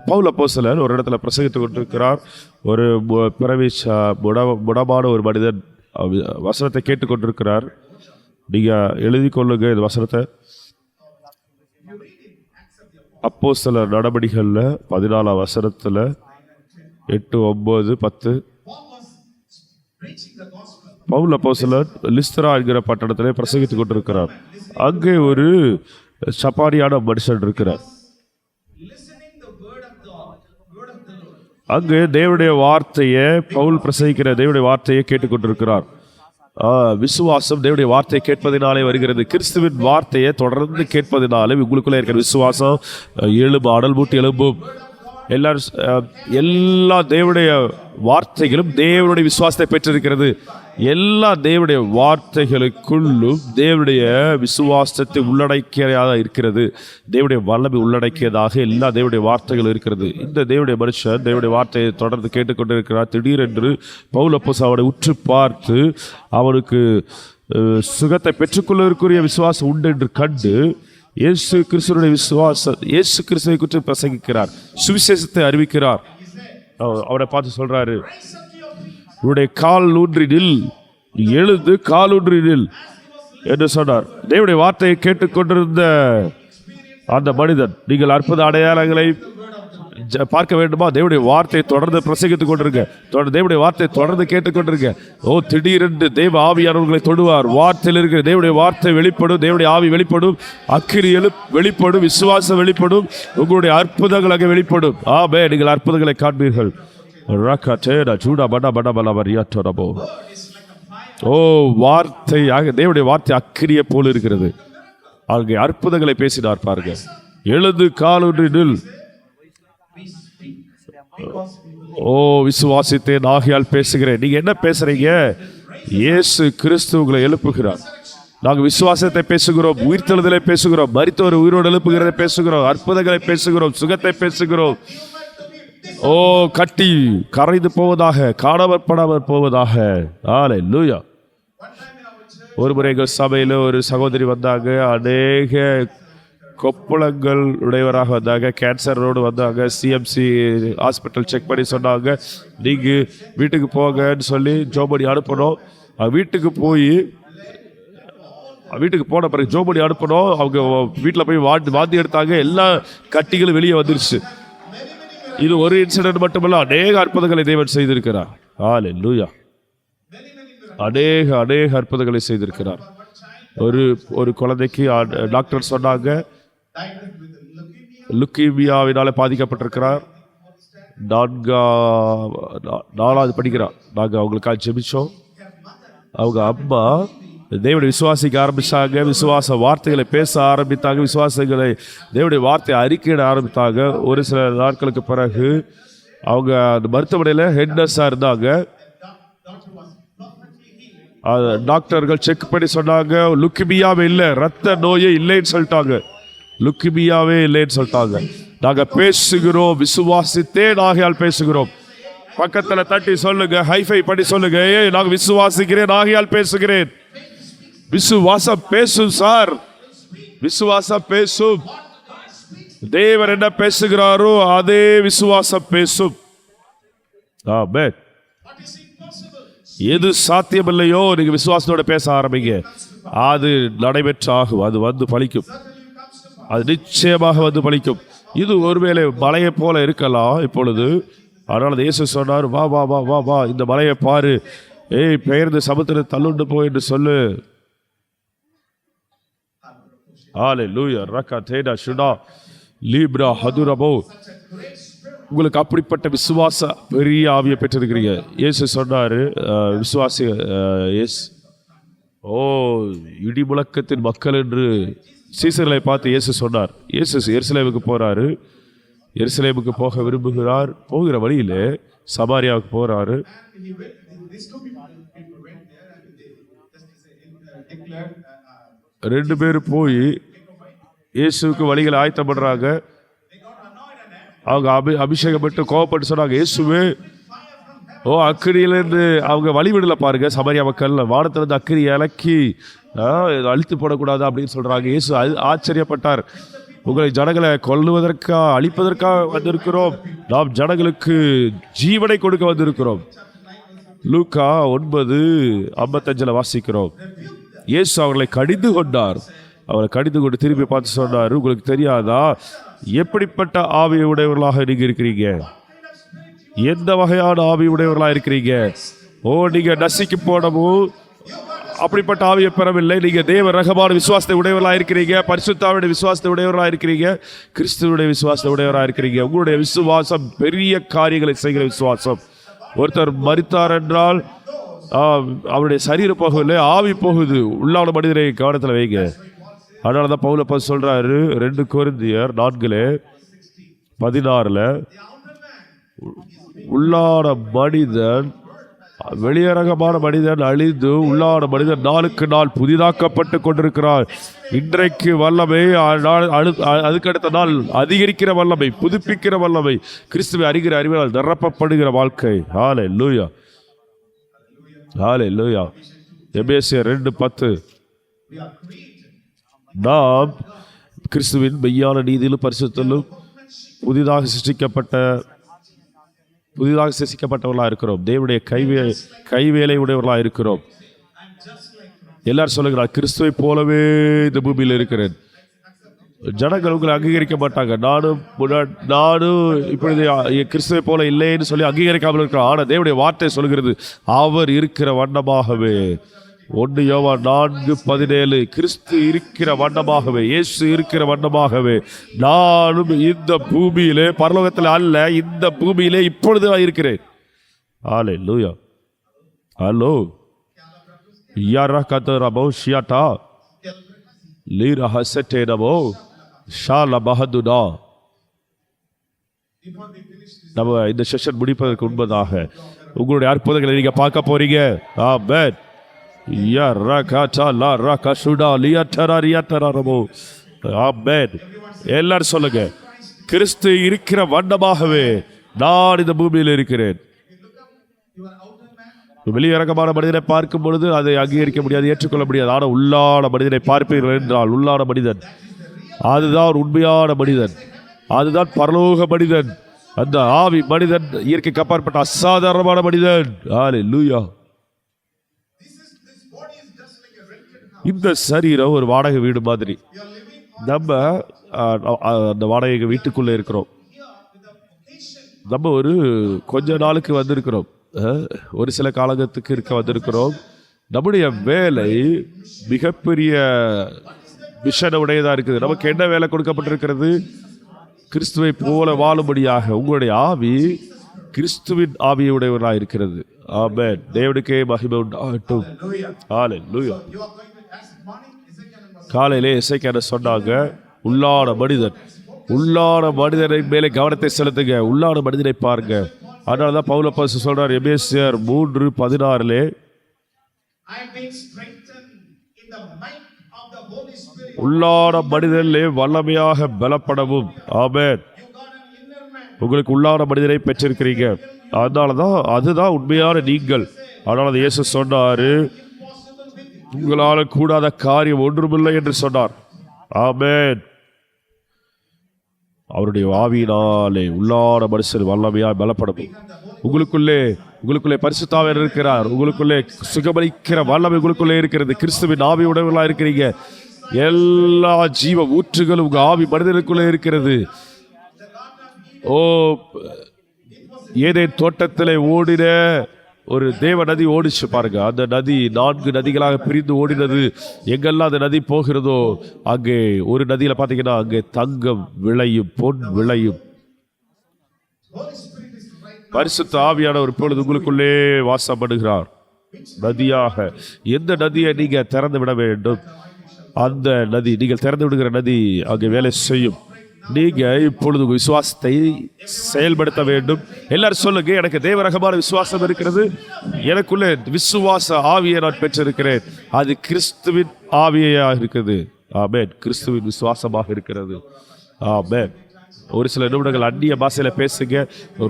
பவுல் அப்போஸ்தலர் ஒரு இடத்துல பிரசங்கித்துக் கொண்டிருக்கிறார். ஒரு பிறவி முடமான ஒரு மனிதன் வசனத்தை கேட்டுக்கொண்டிருக்கிறார். நீங்க எழுதி கொள்ளுங்க இந்த வசனத்தை. அப்போஸ்தலர் நடபடிகள்ல 14ஆம் வசனத்துல 8, 9, 10. பவுல் அப்போஸ்தலர் லிஸ்திரா என்கிற பட்டணத்திலே பிரசங்கித்துக் கொண்டிருக்கிறார். அங்கே ஒரு சப்பானியான மனுஷன் இருக்கிறார். அங்கு தேவனுடைய வார்த்தையை, பவுல் பிரசங்கிக்கிற தேவனுடைய வார்த்தையை கேட்டுக்கொண்டிருக்கிறார். விசுவாசம் தேவனுடைய வார்த்தையை கேட்பதினாலே வருகிறது. கிறிஸ்துவின் வார்த்தையை தொடர்ந்து கேட்பதினாலே உங்களுக்குள்ளே இருக்கிற விசுவாசம் எழும்பு, அனல் மூட்டி எழும்பும். எல்லா தேவனுடைய வார்த்தைகளும் தேவனுடைய விசுவாசத்தை பெற்றிருக்கிறது. எல்லா தேவனுடைய வார்த்தைகளுக்குள்ளும் தேவனுடைய விசுவாசத்தை உள்ளடக்கியதாக இருக்கிறது. தேவனுடைய வல்லமை உள்ளடக்கியதாக எல்லா தேவனுடைய வார்த்தைகளும் இருக்கிறது. இந்த தேவனுடைய மனுஷன் தேவனுடைய வார்த்தையை தொடர்ந்து கேட்டுக்கொண்டிருக்கிறார். திடீரென்று பவுல் அப்போஸ்தலன் அவனை உற்று பார்த்து அவனுக்கு சுகத்தை பெற்றுக்கொள்வதற்குரிய விசுவாசம் உண்டு என்று கண்டு இயேசு கிறிஸ்துவினுடைய விசுவாசம், இயேசு கிறிஸ்துவை குறித்து பிரசங்கிக்கிறார், சுவிசேஷத்தை அறிவிக்கிறார். அவனை பார்த்து சொல்றாரு, உன்னுடைய கால் ஊன்றி நில், எழுந்து கால் ஊன்றி நில் என்று சொன்னார். தேவனுடைய வார்த்தையை கேட்டுக்கொண்டிருந்த அந்த மனிதன், நீங்கள் அற்புத அடையாளங்களை பார்க்க வேண்டுமா? தேவனுடைய வார்த்தையை தொடர்ந்து பிரசங்கித்துக் கொண்டிருங்க, தேவனுடைய வார்த்தையை தொடர்ந்து கேட்டுக்கொண்டிருங்க. திடீரென்று தேவ ஆவியானவர்களை தொடுவார். வார்த்தையில் இருக்கிற தேவனுடைய வார்த்தை வெளிப்படும், தேவனுடைய ஆவி வெளிப்படும், அக்கினி வெளிப்படும், விசுவாசம் வெளிப்படும், உங்களுடைய அற்புதங்கள் அங்கே வெளிப்படும். ஆமே, நீங்கள் அற்புதங்களை காண்பீர்கள். வார்த்தையாக தேவனுடைய வார்த்தை அக்கினியை போல இருக்கிறது. அங்கே அற்புதங்களை பேசினார் பாருங்க. எழுந்து காலூன்றி நில். விசுவாசித்தேன் ஆகையால் பேசுகிறேன். நீங்க என்ன பேசுறீங்க? இயேசு கிறிஸ்து உங்களை எழுப்புகிறார். நாங்கள் விசுவாசத்தை பேசுகிறோம், உயிர்த்தெழுதலை பேசுகிறோம், மரித்தோர் உயிரோடு எழுப்புகிறதை பேசுகிறோம், அற்புதங்களை பேசுகிறோம், சுகத்தை பேசுகிறோம். கட்டி கரைந்து போவதாக, காணப்படாமல் போவதாக. ஹல்லேலூயா. ஒரு முறை எங்கள் சபையில் ஒரு சகோதரி வந்தாங்க. அநேக கொப்பளங்கள் உடையவராக வந்தாங்க. கேன்சரோடு வந்தாங்க. சிஎம்சி ஹாஸ்பிட்டல் செக் பண்ணி சொன்னாங்க, நீங்கள் வீட்டுக்கு போங்கன்னு சொல்லி ஜோபடி அனுப்பணும். வீட்டுக்கு போன பிறகு ஜோபடி அனுப்பணும். அவங்க வீட்டில் போய் வாந்தி எடுத்தாங்க. எல்லா கட்டிகளும் வெளியே வந்துருச்சு. இது ஒரு இன்சிடென்ட் மட்டுமல்ல, அநேக அற்புதங்களை தேவன் செய்திருக்கிறார். ஹல்லேலூயா. அநேக அற்புதங்களை செய்திருக்கிறார். ஒரு குழந்தைக்கு டாக்டர் சொன்னாங்க லுக்கீமியாவினால பாதிக்கப்பட்டிருக்கிறார். 4வது படிக்கிறார். நாங்கள் அவங்களுக்காக ஜெபிச்சோம். அவங்க அம்மா தேவனுடைய விசுவாசிக்க ஆரம்பித்தாங்க, விசுவாச வார்த்தைகளை பேச ஆரம்பித்தாங்க, விசுவாசங்களை தேவனுடைய வார்த்தையை அறிக்கையிட ஆரம்பித்தாங்க. ஒரு சில நாட்களுக்கு பிறகு அவங்க அந்த மருத்துவமனையில் ஹெட் நர்ஸாக இருந்தாங்க. டாக்டர்கள் செக் பண்ணி சொன்னாங்க லுக்கிமியாவே இல்லை, ரத்த நோயே இல்லைன்னு சொல்லிட்டாங்க. லுக்கிமியாவே இல்லைன்னு சொல்லிட்டாங்க. நாங்கள் பேசுகிறோம், விசுவாசித்தேன் ஆகையால் பேசுகிறோம். பக்கத்தில் தட்டி சொல்லுங்க, ஹைஃபை பண்ணி சொல்லுங்க, நாங்கள் விசுவாசிக்கிறேன் ஆகையால் பேசுகிறேன். விசுவாசம் பேசும் சார், விசுவாசம் பேசும். தேவன் என்ன பேசுகிறாரோ அதே விசுவாசம் பேசும். ஆமென். எது சாத்தியமில்லையோ நீங்க விசுவாசத்தோட பேச ஆரம்பிங்க, அது நடைபெற்றாகும், அது வந்து பலிக்கும், அது நிச்சயமாக வந்து பலிக்கும். இது ஒருவேளை மலையை போல இருக்கலாம் இப்பொழுது. அதனால இயேசு சொன்னார், வா வா வா வா வா, இந்த மலையை பாரு, பெயர்ந்து சமுத்திர தள்ளுண்டு போ என்று சொல்லு. ஹல்லேலூயா. ரக்கா தேடா சுடா லீப்ரா ஹதுரபோ. உங்களுக்கு அப்படிப்பட்ட விசுவாச பெரிய ஆவியை பெற்றிருக்கிறீங்க. இயேசு சொன்னார், விசுவாசி இடி முழக்கத்தின் மக்கள் என்று சீசர்களை பார்த்து இயேசு சொன்னார். இயேசு எருசலேமுக்கு போறாரு, எருசலேமுக்கு போக விரும்புகிறார். போகிற வழியிலே சமாரியாவுக்கு போறாரு. ரெண்டு பேரும் போய் இயேசுக்கு வழிகளை ஆயத்தம் பண்றாங்க. அவங்க அபிஷேகம் பெற்று கோவப்பட்டு சொன்னாங்க, இயேசுவே அக்கினியிலிருந்து அவங்க வழிவிடல பாருங்க. சமாரியா மக்கள் வானத்திலிருந்து அக்கினி இலக்கி அழித்து போடக்கூடாது அப்படின்னு சொல்றாங்க. இயேசு ஆச்சரியப்பட்டார், உங்களை ஜனங்களை கொல்லுவதற்கா அழிப்பதற்காக வந்திருக்கிறோம், நாம் ஜனங்களுக்கு ஜீவனை கொடுக்க வந்திருக்கிறோம். லூக்கா 9:55 வாசிக்கிறோம். இயேசு அவர்களை கடிந்து கொண்டார். அவரை கடிந்து கொண்டு திருப்பி பார்த்து சொன்னார், உங்களுக்கு தெரியாதா எப்படிப்பட்ட ஆவியை உடையவர்களாக நீங்க இருக்கிறீங்க, எந்த வகையான ஆவி உடையவர்களாக இருக்கிறீங்க. நீங்க நசிக்கு போனவும் அப்படிப்பட்ட ஆவியை பெறவில்லை, நீங்க தேவ ரகமான விசுவாசத்தை உடையவர்களாக இருக்கிறீங்க, பரிசுத்தாவுடைய விசுவாசத்தை உடையவர்களாக இருக்கிறீங்க, கிறிஸ்துவுடைய விசுவாசத்தை உடையவராக இருக்கிறீங்க. உங்களுடைய விசுவாசம் பெரிய காரியங்களை செய்கிற விசுவாசம். ஒருத்தர் மரித்தார் என்றால் அவருடைய சரீரம் போகவில்லை, ஆவி போகுது. உள்ளான மனிதரை கவனத்தில் வைங்க. அதனால தான் பவுல் அப்போஸ்தலன் சொல்றாரு 2 கொரிந்தியர் 4:16 உள்ளான மனிதன் வெளியரங்கமான மனிதன் அழிந்து உள்ளான மனிதன் நாளுக்கு நாள் புதிதாக்கப்பட்டு கொண்டிருக்கிறார். இன்றைக்கு வல்லமை, அதுக்கடுத்த நாள் அதிகரிக்கிற வல்லமை, புதுப்பிக்கிற வல்லமை, கிறிஸ்துவை அறிகிற அறிவினால் நிரப்பப்படுகிற வாழ்க்கை. ஹல்லேலூயா, ஹல்லேலூயா. எபேசியர் 2:10 நாம் கிறிஸ்துவின் மெய்யான நீதியிலும் பரிசுத்தலும் புதிதாக சிருஷ்டிக்கப்பட்டவர்களாக இருக்கிறோம். தேவனுடைய கைவேலை உடையவர்களாக இருக்கிறோம். எல்லாரும் சொல்லுகிறார், கிறிஸ்துவை போலவே இந்த பூமியில் இருக்கிறேன். ஜனங்கள் உங்களை அங்கீகரிக்க மாட்டாங்க. நானும் இப்பொழுது கிறிஸ்துவை போல இல்லைன்னு சொல்லி அங்கீகரிக்காமல் இருக்கிறோம். ஆனால் தேவனுடைய வார்த்தை சொல்கிறது, அவர் இருக்கிற வண்ணமாகவே. 1 யோவான் 4:17 கிறிஸ்து இருக்கிற வண்ணமாகவே, இயேசு இருக்கிற வண்ணமாகவே நானும் இந்த பூமியிலே, பரலோகத்தில் அல்ல, இந்த பூமியிலே இப்பொழுது இருக்கிறேன். ஹல்லேலூயா. ஹலோ யாரா கதரபோ ஷியாட்டா லீரா ஹசட்டேனபோ ஷால பஹதுனா. நம்ம இந்த செஷன் முடிப்பதற்கு முன்பதாக உங்களுடைய அற்புதங்களை நீங்க பார்க்க போறீங்க. ஆமென். எல்லாரும் சொல்லுங்க, கிறிஸ்து இருக்கிற வண்ணமாகவே நான் இந்த பூமியில் இருக்கிறேன். வெளியரங்கமான மனிதனை பார்க்கும் பொழுது அதை அங்கீகரிக்க முடியாது, ஏற்றுக்கொள்ள முடியாது. ஆனால் உள்ளான மனிதனை பார்ப்பீர்கள் என்றால், உள்ளான மனிதன் அதுதான் உண்மையான மனிதன், அதுதான் பரலோக மனிதன். அந்த ஆவி மனிதன் இயற்கைக்கு அப்பாற்பட்ட அசாதாரணமான மனிதன். ஹல்லேலூயா. இந்த சரீரம் ஒரு வாடகை வீடு மாதிரி. நம்ம அந்த வாடகை வீட்டுக்குள்ள இருக்கிறோம். நம்ம ஒரு கொஞ்ச நாளுக்கு வந்திருக்கிறோம், ஒரு சில காலகத்துக்கு இருக்க வந்திருக்கிறோம். நம்முடைய வேலை மிகப்பெரிய விஷன உடையதா இருக்குது. நமக்கு என்ன வேலை கொடுக்கப்பட்டிருக்கிறது? கிறிஸ்துவை போல வாழும்படியாக. உங்களுடைய ஆவி கிறிஸ்துவின் ஆவியுடையவராக இருக்கிறது. ஆமென். தேவனுக்கே மகிமை உண்டாகட்டும். ஹல்லேலூயா. morning, Ezekiel was காலையிலே எசேக்கியா சொன்னாங்க, உள்ளான மனிதனை மேலே கவனத்தை செலுத்துங்க, உள்ளான மனிதனை பாருங்க. அதனாலதான் பவுல் அப்போஸ்தலன் சொல்றார் எபேசியர் 3:16 I have been strengthened in the might of the Holy Spirit. உள்ளான மனிதனிலே வல்லமையாக பலப்படவும். ஆமென். You got an inner man. உங்களுக்கு உள்ளான மனிதனை பெற்றிருக்கிறீங்க. அதனாலதான் அதுதான் உண்மையான நீங்கள். அதனால இயேசு சொன்னாரு, Impossible with you. உங்களால கூடாத காரியம் ஒன்றுமில்லை என்று சொன்னார். ஆமென். அவருடைய ஆவியினாலே உள்ளான மனுஷன் வல்லமையாய் பலப்படவும். உங்களுக்குள்ளே பரிசுத்த ஆவியானவர் இருக்கிறார். உங்களுக்குள்ளே சுகமளிக்கிற வல்லமை உங்களுக்குள்ளே இருக்கிறது. கிறிஸ்துவின் ஆவி உடையவர்களாக இருக்கிறீங்க. எல்லா ஜீவ ஊற்றுகளும் உங்க ஆவி மனிதனுக்குள்ளே இருக்கிறது. ஓ, ஏதேன் தோட்டத்திலே ஓடின ஒரு தேவ நதி ஓடிச்சு பாருங்க. அந்த நதி 4 நதிகளாக பிரிந்து ஓடினது. எங்கெல்லாம் அந்த நதி போகிறதோ அங்கே ஒரு நதியில பாத்தீங்கன்னா அங்கே தங்கம் விளையும், பொன் விளையும். Holy Spirit is right. பரிசுத்த ஆவியானவர் இப்பொழுது உங்களுக்குள்ளே வாசம் பண்ணுகிறார். நதியாக எந்த நதியை நீங்க திறந்து விட வேண்டும், அந்த நதி, நீங்கள் திறந்து விடுகிற நதி அங்கே வேலை செய்யும். நீங்க இப்பொழுது விசுவாசத்தை செயல்படுத்த வேண்டும். எல்லாரும் சொல்லுங்க, எனக்கு தேவரகமான விசுவாசம் இருக்கிறது, எனக்குள்ளே விசுவாச ஆவியை நான் பெற்றிருக்கிறேன். அது கிறிஸ்துவின் ஆவியாக இருக்குது. ஆமென். கிறிஸ்துவின் விசுவாசமாக இருக்கிறது. ஆமென். ஒரு சில நிமிடங்கள் அந்நிய பாஷையில பேசுங்க.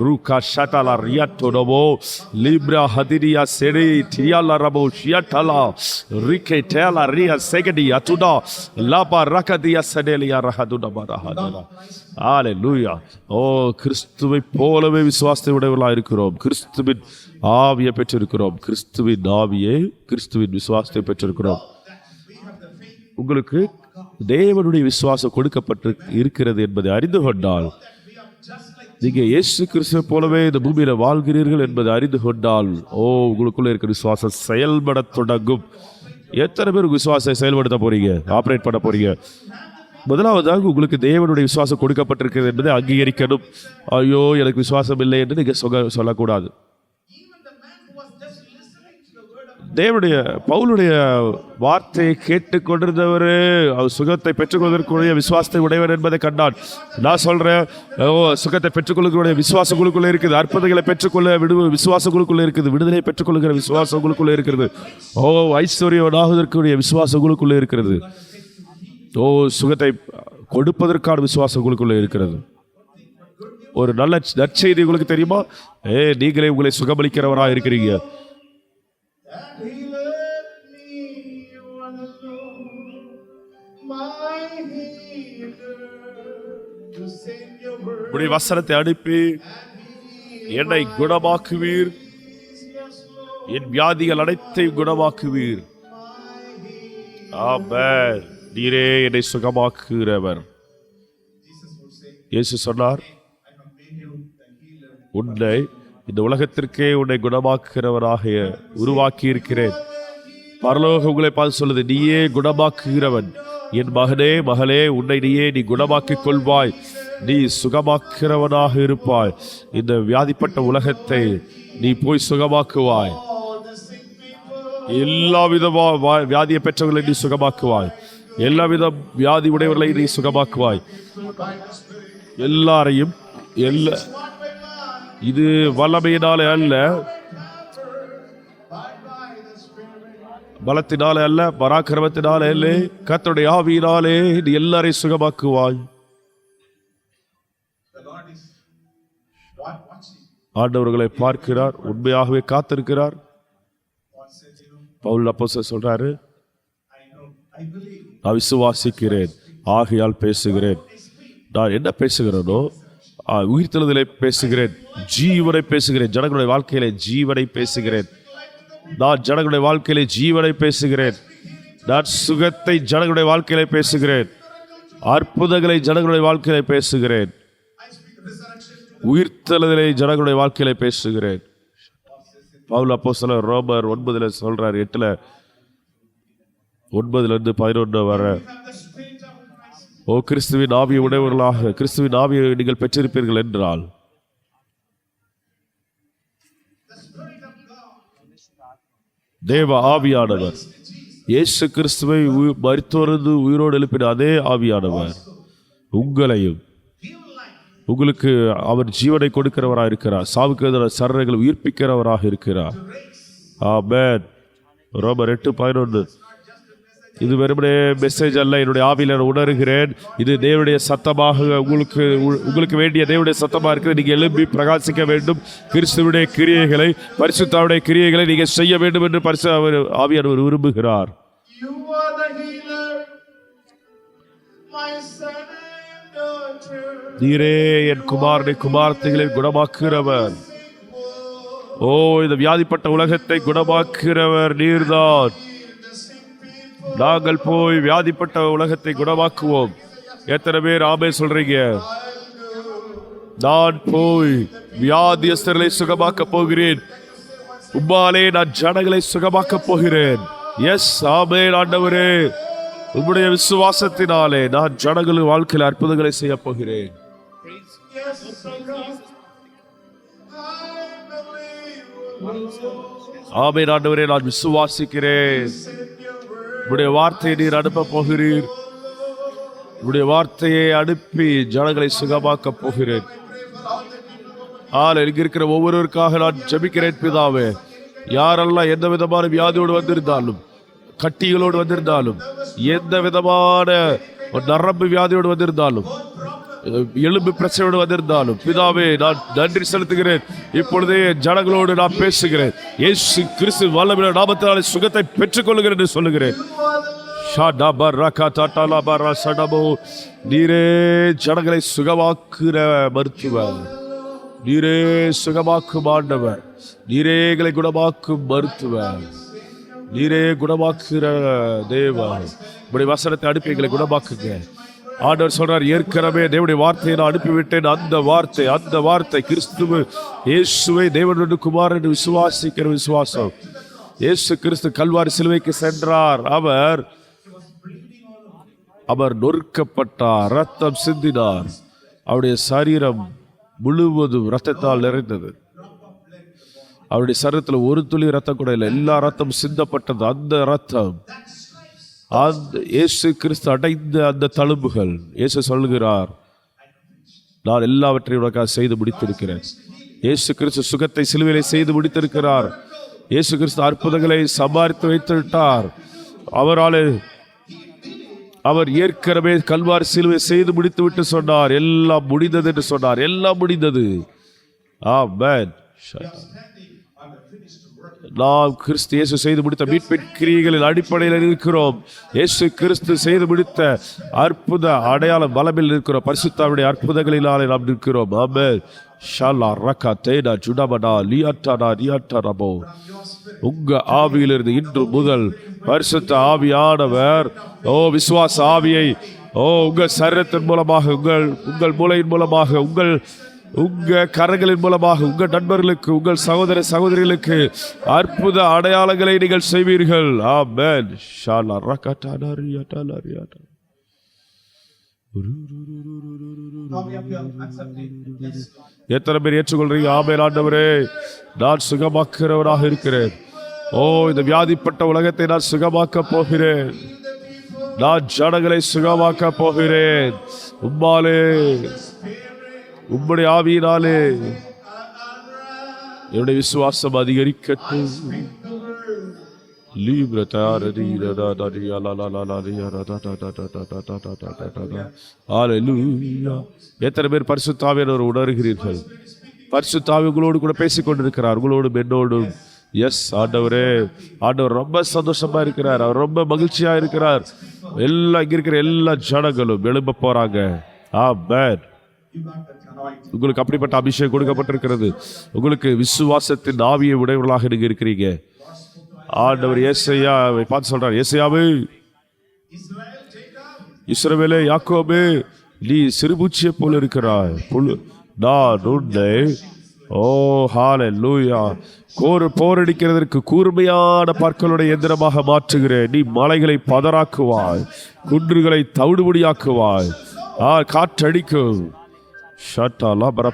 ரூகா ஷாட்டாலா ரியாட்டோடமோ லிப்ரா ஹதிரியா செடி டியாலா ரபோ ஷியாட்டாலா ரிகே டேலா ரியா செகடி அட்டுடா லாபா ரகதியா சடேலியா ரஹதுடா பரஹதுடா. ஹalleluya. ஓ, கிறிஸ்துவை போலவே விசுவாசத்தை உடையவர்களாக இருக்கிறோம். கிறிஸ்துவின் ஆவியை பெற்றிருக்கிறோம். கிறிஸ்துவின் ஆவியை, கிறிஸ்துவின் விசுவாசத்தை பெற்றிருக்கிறோம். உங்களுக்கு தேவனுடைய விசுவாசம் கொடுக்கப்பட்டு இருக்கிறது என்பதை அறிந்து கொண்டால், நீங்க இயேசு கிறிஸ்துவை போலவே இந்த பூமியில வாழ்கிறீர்கள் என்பதை அறிந்து கொண்டால், ஓ, உங்களுக்குள்ள இருக்கிற விசுவாசம் செயல்பட தொடங்கும். எத்தனை பேர் விசுவாசத்தை செயல்படுத்த போறீங்க, ஆபரேட் பண்ண போறீங்க? முதலாவதாக உங்களுக்கு தேவனுடைய விசுவாசம் கொடுக்கப்பட்டிருக்கிறது என்பதை அங்கீகரிக்கணும். ஐயோ, எனக்கு விசுவாசம் இல்லை என்று நீங்க சொல்லக்கூடாது. தேவனுடைய பவுலுடைய வார்த்தையை கேட்டுக்கொண்டிருந்தவர் அவர் சுகத்தை பெற்றுக்கொள்வதற்குரிய விசுவாசத்தை உடையவர் என்பதை கண்டான். நான் சொல்றேன், சுகத்தை பெற்றுக்கொள்ளக்கூடிய விசுவாசம் உங்களுக்குள்ள இருக்குது. அற்புதங்களை பெற்றுக்கொள்ள விசுவாசம் உங்களுக்குள்ள இருக்குது. விடுதலை பெற்றுக்கொள்கிற விசுவாசம் உங்களுக்குள்ள இருக்கிறது. ஓ, ஐஸ்வர்யனாகுவதற்குரிய விசுவாசம் உங்களுக்குள்ள இருக்கிறது. ஓ, சுகத்தை கொடுப்பதற்கான விசுவாசம் உங்களுக்குள்ள இருக்கிறது. ஒரு நல்ல நற்செய்தி உங்களுக்கு தெரியுமா? நீங்களே உங்களை சுகமளிக்கிறவராக இருக்கிறீங்க. He let me one alone, my healer, to send your word. உடைய வசனத்தை அனுப்பி என்னை குணமாக்குவீர், என் வியாதிகள் அனைத்தையும் குணமாக்குவீர். ஆமென். நீரே என்னை சுகமாக்குகிறவர். இயேசு சொன்னார், உன்னை இந்த உலகத்திற்கே உன்னை குணமாக்குகிறவராக உருவாக்கி இருக்கிறேன். பரலோகம் உங்களை பார்த்து சொல்லுது, நீயே குணமாக்குகிறவன். என் மகனே, மகளே, உன்னை நீ குணமாக்கிக் கொள்வாய். நீ சுகமாக்குகிறவனாக இருப்பாய். இந்த வியாதிப்பட்ட உலகத்தை நீ போய் சுகமாக்குவாய். எல்லா வித வியாதியை பெற்றவர்களை நீ சுகமாக்குவாய். எல்லா வித வியாதி உடையவர்களை நீ சுகமாக்குவாய். எல்லாரையும் இது வல்லமையினாலே அல்ல, பலத்தினாலே அல்ல, பராக்கிரமத்தினாலே அல்ல, கர்த்தருடைய ஆவியினாலே நீ எல்லாரையும் சுகமாக்குவாய். ஆண்டவர்களை பார்க்கிறார், உண்மையாகவே காத்திருக்கிறார். பவுல் அப்போஸ்தலன் சொல்றாரு, நான் விசுவாசிக்கிறேன், ஆகையால் பேசுகிறேன். நான் என்ன பேசுகிறேனோ உயிர்த்தெழுதலை பேசுகிறேன், ஜீவனை பேசுகிறேன். ஜனங்களுடைய வாழ்க்கையிலே ஜீவனை பேசுகிறேன். நான் ஜனங்களுடைய வாழ்க்கையிலே ஜீவனை பேசுகிறேன். நான் சுகத்தை ஜனங்களுடைய வாழ்க்கையிலே பேசுகிறேன். அற்புதங்களை ஜனங்களுடைய வாழ்க்கையிலே பேசுகிறேன். உயிர்த்தெழுதலை ஜனங்களுடைய வாழ்க்கையிலே பேசுகிறேன். பவுல் அப்போஸ்தலர் ரோமர் 9 சொல்றார், 8 9 11 வர, ஓ, கிறிஸ்துவின் ஆவியை உடையவர்களாக கிறிஸ்துவின் ஆவியை நீங்கள் பெற்றிருப்பீர்கள் என்றால், தேவ ஆவியானவர் இயேசு கிறிஸ்துவை மரித்தோர்ந்து உயிரோடு எழுப்பின அதே ஆவியானவர் உங்களையும் உங்களுக்கு அவர் ஜீவனை கொடுக்கிறவராக இருக்கிறார். சாவுக்கு எதிரான சரணைகளை உயிர்ப்பிக்கிறவராக இருக்கிறார். ஆமென். ரோமர் 8:11. இது வெறுமனே மெசேஜ் அல்ல, என்னுடைய ஆவியில் நான் உணர்கிறேன். இது தேவனுடைய சத்தமாக உங்களுக்கு வேண்டிய தேவனுடைய சத்தமாக இருக்கிறது. நீங்கள் எழுப்பி பிரகாசிக்க வேண்டும். கிறிஸ்துவுடைய கிரியைகளை, பரிசுத்தாவுடைய கிரியைகளை நீங்கள் செய்ய வேண்டும் என்று ஆவியானவர் விரும்புகிறார். நீரே என் குமாரனை குமார்த்திகளை குணமாக்குகிறவர். ஓ, இந்த வியாதிப்பட்ட உலகத்தை குணமாக்குகிறவர் நீர்தான். நாங்கள் போய் வியாதிப்பட்ட உலகத்தை குணமாக்குவோம். எத்தனை பேர் ஆமென் சொல்றீங்க? நான் போய் வியாதியஸ்தர்களை சுகமாக்க போகிறேன். உம்மாலே நான் ஜனங்களை சுகமாக்க போகிறேன். எஸ், ஆமென் ஆண்டவரே. உம்முடைய விசுவாசத்தினாலே நான் ஜனங்களின் வாழ்க்கையில் அற்புதங்களை செய்ய போகிறேன். ஆமென் ஆண்டவரே, நான் விசுவாசிக்கிறேன். உம்முடைய வார்த்தையை நீர் அனுப்ப போகிறீர். உம்முடைய வார்த்தையை அனுப்பி ஜனங்களை சுகமாக்க போகிறேன். இங்க இருக்கிற ஒவ்வொருவருக்காக நான் ஜெபிக்கிறேன் பிதாவே. யாரெல்லாம் எந்த விதமான வியாதியோடு வந்திருந்தாலும், கட்டிகளோடு வந்திருந்தாலும், எந்த விதமான நரம்பு வியாதியோடு வந்திருந்தாலும், எலும்பு பிரச்சனையோடு வந்திருந்தாலும், பிதாவே நான் நன்றி செலுத்துகிறேன். இப்பொழுதே ஜனங்களோடு நான் பேசுகிறேன். இயேசு கிறிஸ்து வல்லமையுள்ள நாமத்தினாலே சுகத்தை பெற்றுக்கொள்கிறேன் என்று சொல்லுகிறேன். நீரே ஜனங்களை சுகமாக்குற மருத்துவர். நீரே சுகமாக்கும் ஆண்டவர். நீரே எங்களை குணமாக்கும் மருத்துவர். நீரே குணமாக்குற தேவா. உடைய வசனத்தை அனுப்பி எங்களை குணமாக்குங்க. ஆண்டவர் சொல்றார், ஏற்கனவே தேவனுடைய வார்த்தையை நான் அனுப்பிவிட்டேன். அந்த வார்த்தை கிறிஸ்துவ இயேசுவை தேவனுடைய குமாரன் என்று விசுவாசிக்கிற விசுவாசம். இயேசு கிறிஸ்து கல்வாரி சிலுவைக்கு சென்றார். அவர் நொறுக்கப்பட்டார், ரத்தம் சிந்தினார். அவருடைய சரீரம் முழுவதும் ரத்தத்தால் நிறைந்தது. அவருடைய சரீரத்தில் ஒரு துளி ரத்தம் கூட இல்லை, எல்லா ரத்தம் சிந்தப்பட்டது. அந்த ரத்தம், அந்த இயேசு கிறிஸ்து அடைந்த அந்த தழும்புகள். இயேசு சொல்கிறார், நான் எல்லாவற்றையும் உனக்காக செய்து முடித்திருக்கிறேன். இயேசு கிறிஸ்து சுகத்தை சிலுவையிலே செய்து முடித்திருக்கிறார். இயேசு கிறிஸ்து அற்புதங்களை சம்பாதித்து வைத்து விட்டார். அவர் ஏற்கனவே கல்வாரி சிலுவை செய்து முடித்து விட்டு சொன்னார், எல்லாம் முடிந்தது என்று சொன்னார். எல்லாம் முடிந்தது. ஆமென். நாம் கிறிஸ்து இயேசு செய்து முடித்த மீட்பின் கிரியைகளின் அடிப்படையில் இருக்கிறோம். இயேசு கிறிஸ்து செய்து முடித்த அற்புத அடையாள பலமில் இருக்கிறோம். பரிசுத்தாவுடைய அற்புதங்களினாலே நாம் இருக்கிறோம். ஆமென். உங்க ஆவியிலிருந்து இன்று முதல் பரிசுத்த ஆவியானவர் விசுவாச ஆவியை உங்கள் சரீரத்தின் மூலமாக, உங்கள் மூளையின் மூலமாக, உங்க கரங்களின் மூலமாக உங்கள் நண்பர்களுக்கு, உங்கள் சகோதர சகோதரிகளுக்கு அற்புத அடையாளங்களை நீங்கள் செய்வீர்கள். ஆமென். எத்தனை பேர் ஏற்றுக்கொள்றீங்க? ஆமென் ஆண்டவரே, நான் சுகமாக்குறவராக இருக்கிறேன். இந்த வியாதிப்பட்ட உலகத்தை நான் சுகமாக்க போகிறேன். நான் ஜனங்களை சுகமாக்க போகிறேன். உம்மாலே, உம்முடைய ஆவியினாலே என்னுடைய விசுவாசம் அதிகரிக்கட்டும். எத்தனை பேர் பரிசுத்த ஆவியானவரை உணர்கிறீர்கள்? பரிசுத்த ஆவி உங்களோடு கூட பேசிக் கொண்டிருக்கிறார், உங்களோடும் என்னோடும். எஸ் ஆண்டவரே, ஆண்டவர் ரொம்ப சந்தோஷமா இருக்கிறார். அவர் ரொம்ப மகிழ்ச்சியா இருக்கிறார். எல்லாம் இங்க இருக்கிற எல்லா ஜனங்களும் எழும்ப போறாங்க. ஆமென். உங்களுக்கு அப்படிப்பட்ட அபிஷேகம் கொடுக்கப்பட்டிருக்கிறது. உங்களுக்கு விசுவாசத்தின் ஆவியை உடையவர்களாக நீங்க இருக்கிறீங்க. ஆண்டவர் ஏசாயாவை பார்த்து சொல்றார், ஏசாயாவே, இஸ்ரவேலே, யாக்கோபே, நீ சிறுபூச்சியை போல இருக்கிறாய். நான் உன்னை ஹல்லேலூயா போரடிக்கிறதற்கு கூர்மையான பற்களுடைய எந்திரமாக மாற்றுகிறேன். நீ மலைகளை பதறாக்குவாய், குன்றுகளை தவிடுபடியாக்குவாய். காற்றடிக்கும்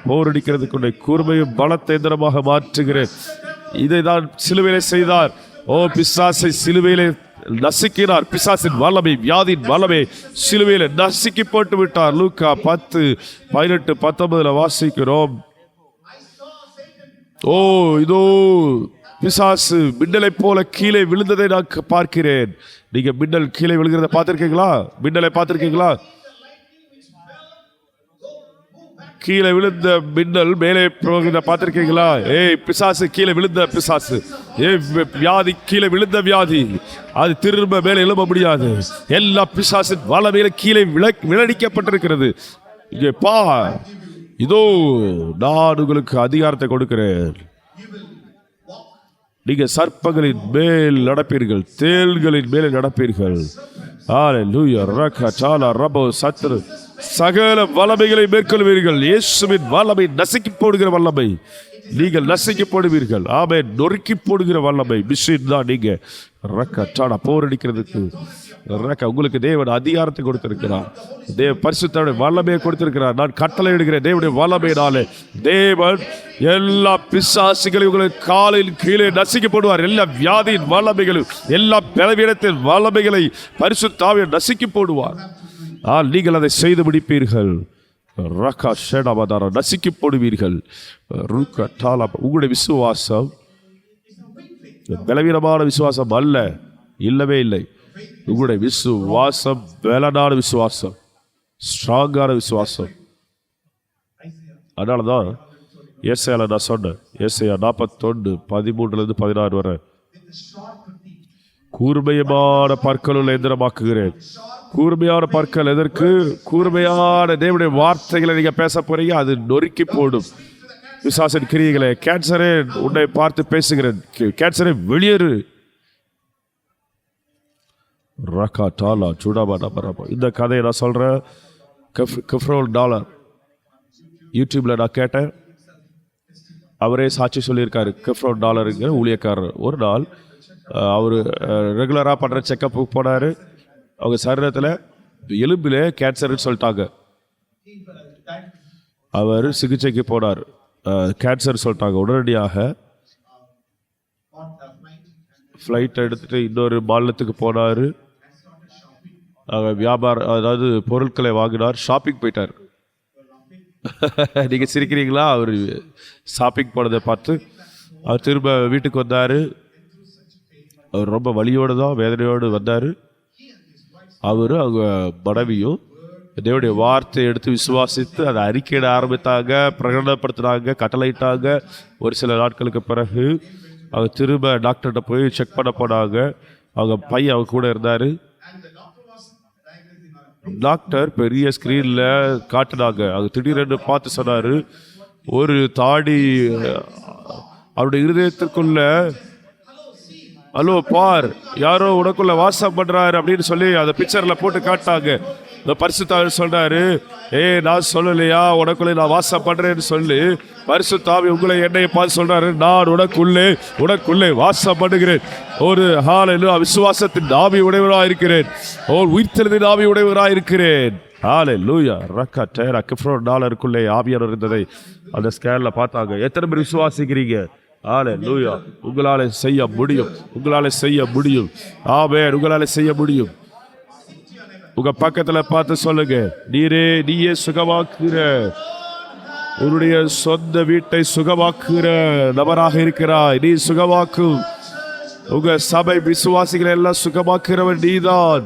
போரடிக்கிறதுக்கு கூர்மையும் பலத்தை எந்திரமாக மாற்றுகிறேன். இதை தான் சிலுவையிலே செய்தார். பிசாசை சிலுவையிலே நசுக்கினார். பிசாசின் வல்லமை, வியாதியின் வல்லமை சிலுவையில் நசுக்கி போட்டு விட்டார். லூக்கா 10:18-19 வாசிக்கிறோம். ஓ, இதோ பிசாசு மின்னலை போல கீழே விழுந்ததை நான் பார்க்கிறேன். நீங்க மின்னல் கீழே விழுகிறத பார்த்திருக்கீங்களா? மின்னலை பார்த்திருக்கீங்களா? கீழே விழுந்த மின்னல் மேலே போகிறத பார்த்திருக்கீங்களா? பிசாசு கீழே விழுந்த பிசாசு, வியாதி கீழே விழுந்த வியாதி, அது திரும்ப மேலே எழும்ப முடியாது. எல்லா பிசாசின் வலமையில கீழே விளடிக்கப்பட்டிருக்கிறது. இங்கே பா, இதோ நான் உங்களுக்கு அதிகாரத்தை கொடுக்கிறேன். நீங்க சர்ப்பங்களின் மேல் நடப்பீர்கள், தேள்களின் மேல் நடப்பீர்கள். ஹல்லேலூயா. சகல வல்லமைகளை மேற்கொள்வீர்கள். இயேசுவின் வல்லமை நசுக்கி போடுகிற வல்லமை, நீங்கள் நசுக்கி போடுவீர்கள். ஆமென். நொறுக்கி போடுகிற வல்லமை மிஷின் தான் நீங்க. போரடிக்கிறதுக்கு உங்களுக்கு தேவன் அதிகாரத்தை கொடுத்திருக்கிறார். பரிசுத்தருடைய வல்லமையை கொடுத்திருக்கிறார். நான் கட்டளை இடுகிறேன் தேவனுடைய வல்லமையினாலே தேவன் எல்லா பிசாசுகளையும் உங்களுக்கு காலில் கீழே நசுக்கி போடுவார். எல்லா வியாதியின் வல்லமைகளும், எல்லா பலவீனத்தின் வல்லமைகளை பரிசுத்த ஆவியானவர் நசுக்கி போடுவார். நீங்கள் அதை செய்து முடிப்பீர்கள். நசுக்கி போடுவீர்கள். உங்களுடைய விசுவாசம் பலவீனமான விசுவாசம் அல்ல, இல்லவே இல்லை. உங்களுடைய விசுவாசம் பலனான விசுவாசம், ஸ்ட்ராங்கான விசுவாசம். அதனாலதான் ஏசாயால நான் சொன்னேன், ஏசாயா 41:13-16 வரை, கூர்மையான பற்களுள்ள எந்திரமாக்குகிறேன். கூர்மையான பற்கள் எதற்கு? கூர்மையான தேவனுடைய வார்த்தைகளை நீங்க பேச போறீங்க, அது நொறுக்கி போடும் பிசாசின் கிரியைகளை. கேன்சரே உன்னை பார்த்து பேசுகிறேன், கேன்சரே வெளியேறு. இந்த கதையை நான் சொல்றேன். $1 யூடியூப்ல நான் கேட்டேன். அவரே சாட்சி சொல்லியிருக்காரு. $1 ஊழியக்காரர் ஒரு நாள் அவர் ரெகுலராக பண்ணுற செக்கப்புக்கு போனார். அவங்க சரீரத்தில் எலும்பில் கேன்சர்னு சொல்லிட்டாங்க. அவர் சிகிச்சைக்கு போனார். கேன்சர் சொல்லிட்டாங்க. உடனடியாக ஃப்ளைட் எடுத்துட்டு இன்னொரு மாநிலத்துக்கு போனார். வியாபாரம், அதாவது பொருட்களை வாங்கினார். ஷாப்பிங் போயிட்டார். நீங்கள் சிரிக்கிறீங்களா? அவர் ஷாப்பிங் போனதை பார்த்து அவர் திரும்ப வீட்டுக்கு வந்தார். அவர் ரொம்ப வலியோடு தான், வேதனையோடு வந்தார். அவர் அவங்க மனைவியும் தேவனுடைய வார்த்தையை எடுத்து விசுவாசித்து அதை அறிக்கையிட ஆரம்பித்தாங்க, பிரகடனப்படுத்தினாங்க, கட்டளையிட்டாங்க. ஒரு சில நாட்களுக்கு பிறகு அவங்க திரும்ப டாக்டர்கிட்ட போய் செக் பண்ண போனாங்க. அவங்க பையன் அவங்க கூட இருந்தார். டாக்டர் பெரிய ஸ்க்ரீனில் காட்டினாங்க. அவங்க திடீரென்று பார்த்து சொன்னார், ஒரு தாடி அவருடைய இருதயத்திற்குள்ள, ஹலோ பார், யாரோ உனக்குள்ள வாசம் பண்றாரு அப்படின்னு சொல்லி அந்த பிக்சர்ல போட்டு காட்டாங்க. இந்த பரிசுத்தாவி சொல்றாரு, நான் சொல்லலையா உனக்குள்ளே நான் வாசம் பண்றேன்னு சொல்லி பரிசுத்தாவி உங்களை என்னையை பார்த்து சொல்றாரு, நான் உனக்குள்ளே வாசம் பண்ணுகிறேன். ஒரு ஹல்லேலூயா, விசுவாசத்தின் ஆவி உடையவராக இருக்கிறேன். உயிர்த்தெழுதின் ஆவி உடையவராக இருக்கிறேன். ஹல்லேலூயா. $1 ஆவியானவர் இருந்ததை அந்த ஸ்கேன்ல பார்த்தாங்க. எத்தனை பேர் விசுவாசிக்கிறீங்க? ஹல்லேலூயா. உங்களால செய்ய முடியும், உங்களால செய்ய முடியும். ஆமென், உங்களால செய்ய முடியும். உங்க பக்கத்துல பார்த்து சொல்லுங்க, நீயே சுகமாக்குற, உன்னுடைய சொந்த வீட்டை சுகமாக்குற நபராக இருக்கிறாய். நீ சுகமாக்கும். உங்க சபை விசுவாசிகளை எல்லாம் சுகமாக்குறவன் நீதான்.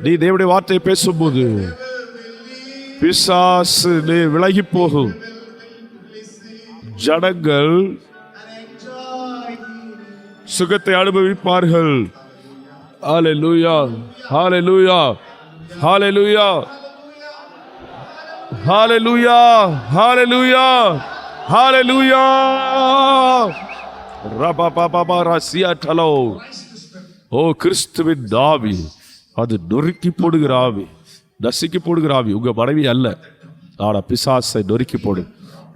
நீ தேவனுடைய வார்த்தையை பேசும்போது பிசாசு விலகி போகும். ஜனங்கள் சுகத்தை அனுபவிப்பார்கள். ஹல்லேலூயா, ஹல்லேலூயா, ஹல்லேலூயா, ஹல்லேலூயா, ஹல்லேலூயா, ஹல்லேலூயா. ரபபபரசியட்டலோ. ஓ, கிறிஸ்துவின் ஆவி, அது நொறுக்கி போடுகிற ஆவி, நசுக்கி போடுகிற ஆவி. உங்க மனைவி அல்ல, ஆனா பிசாசை நொறுக்கி போடும்.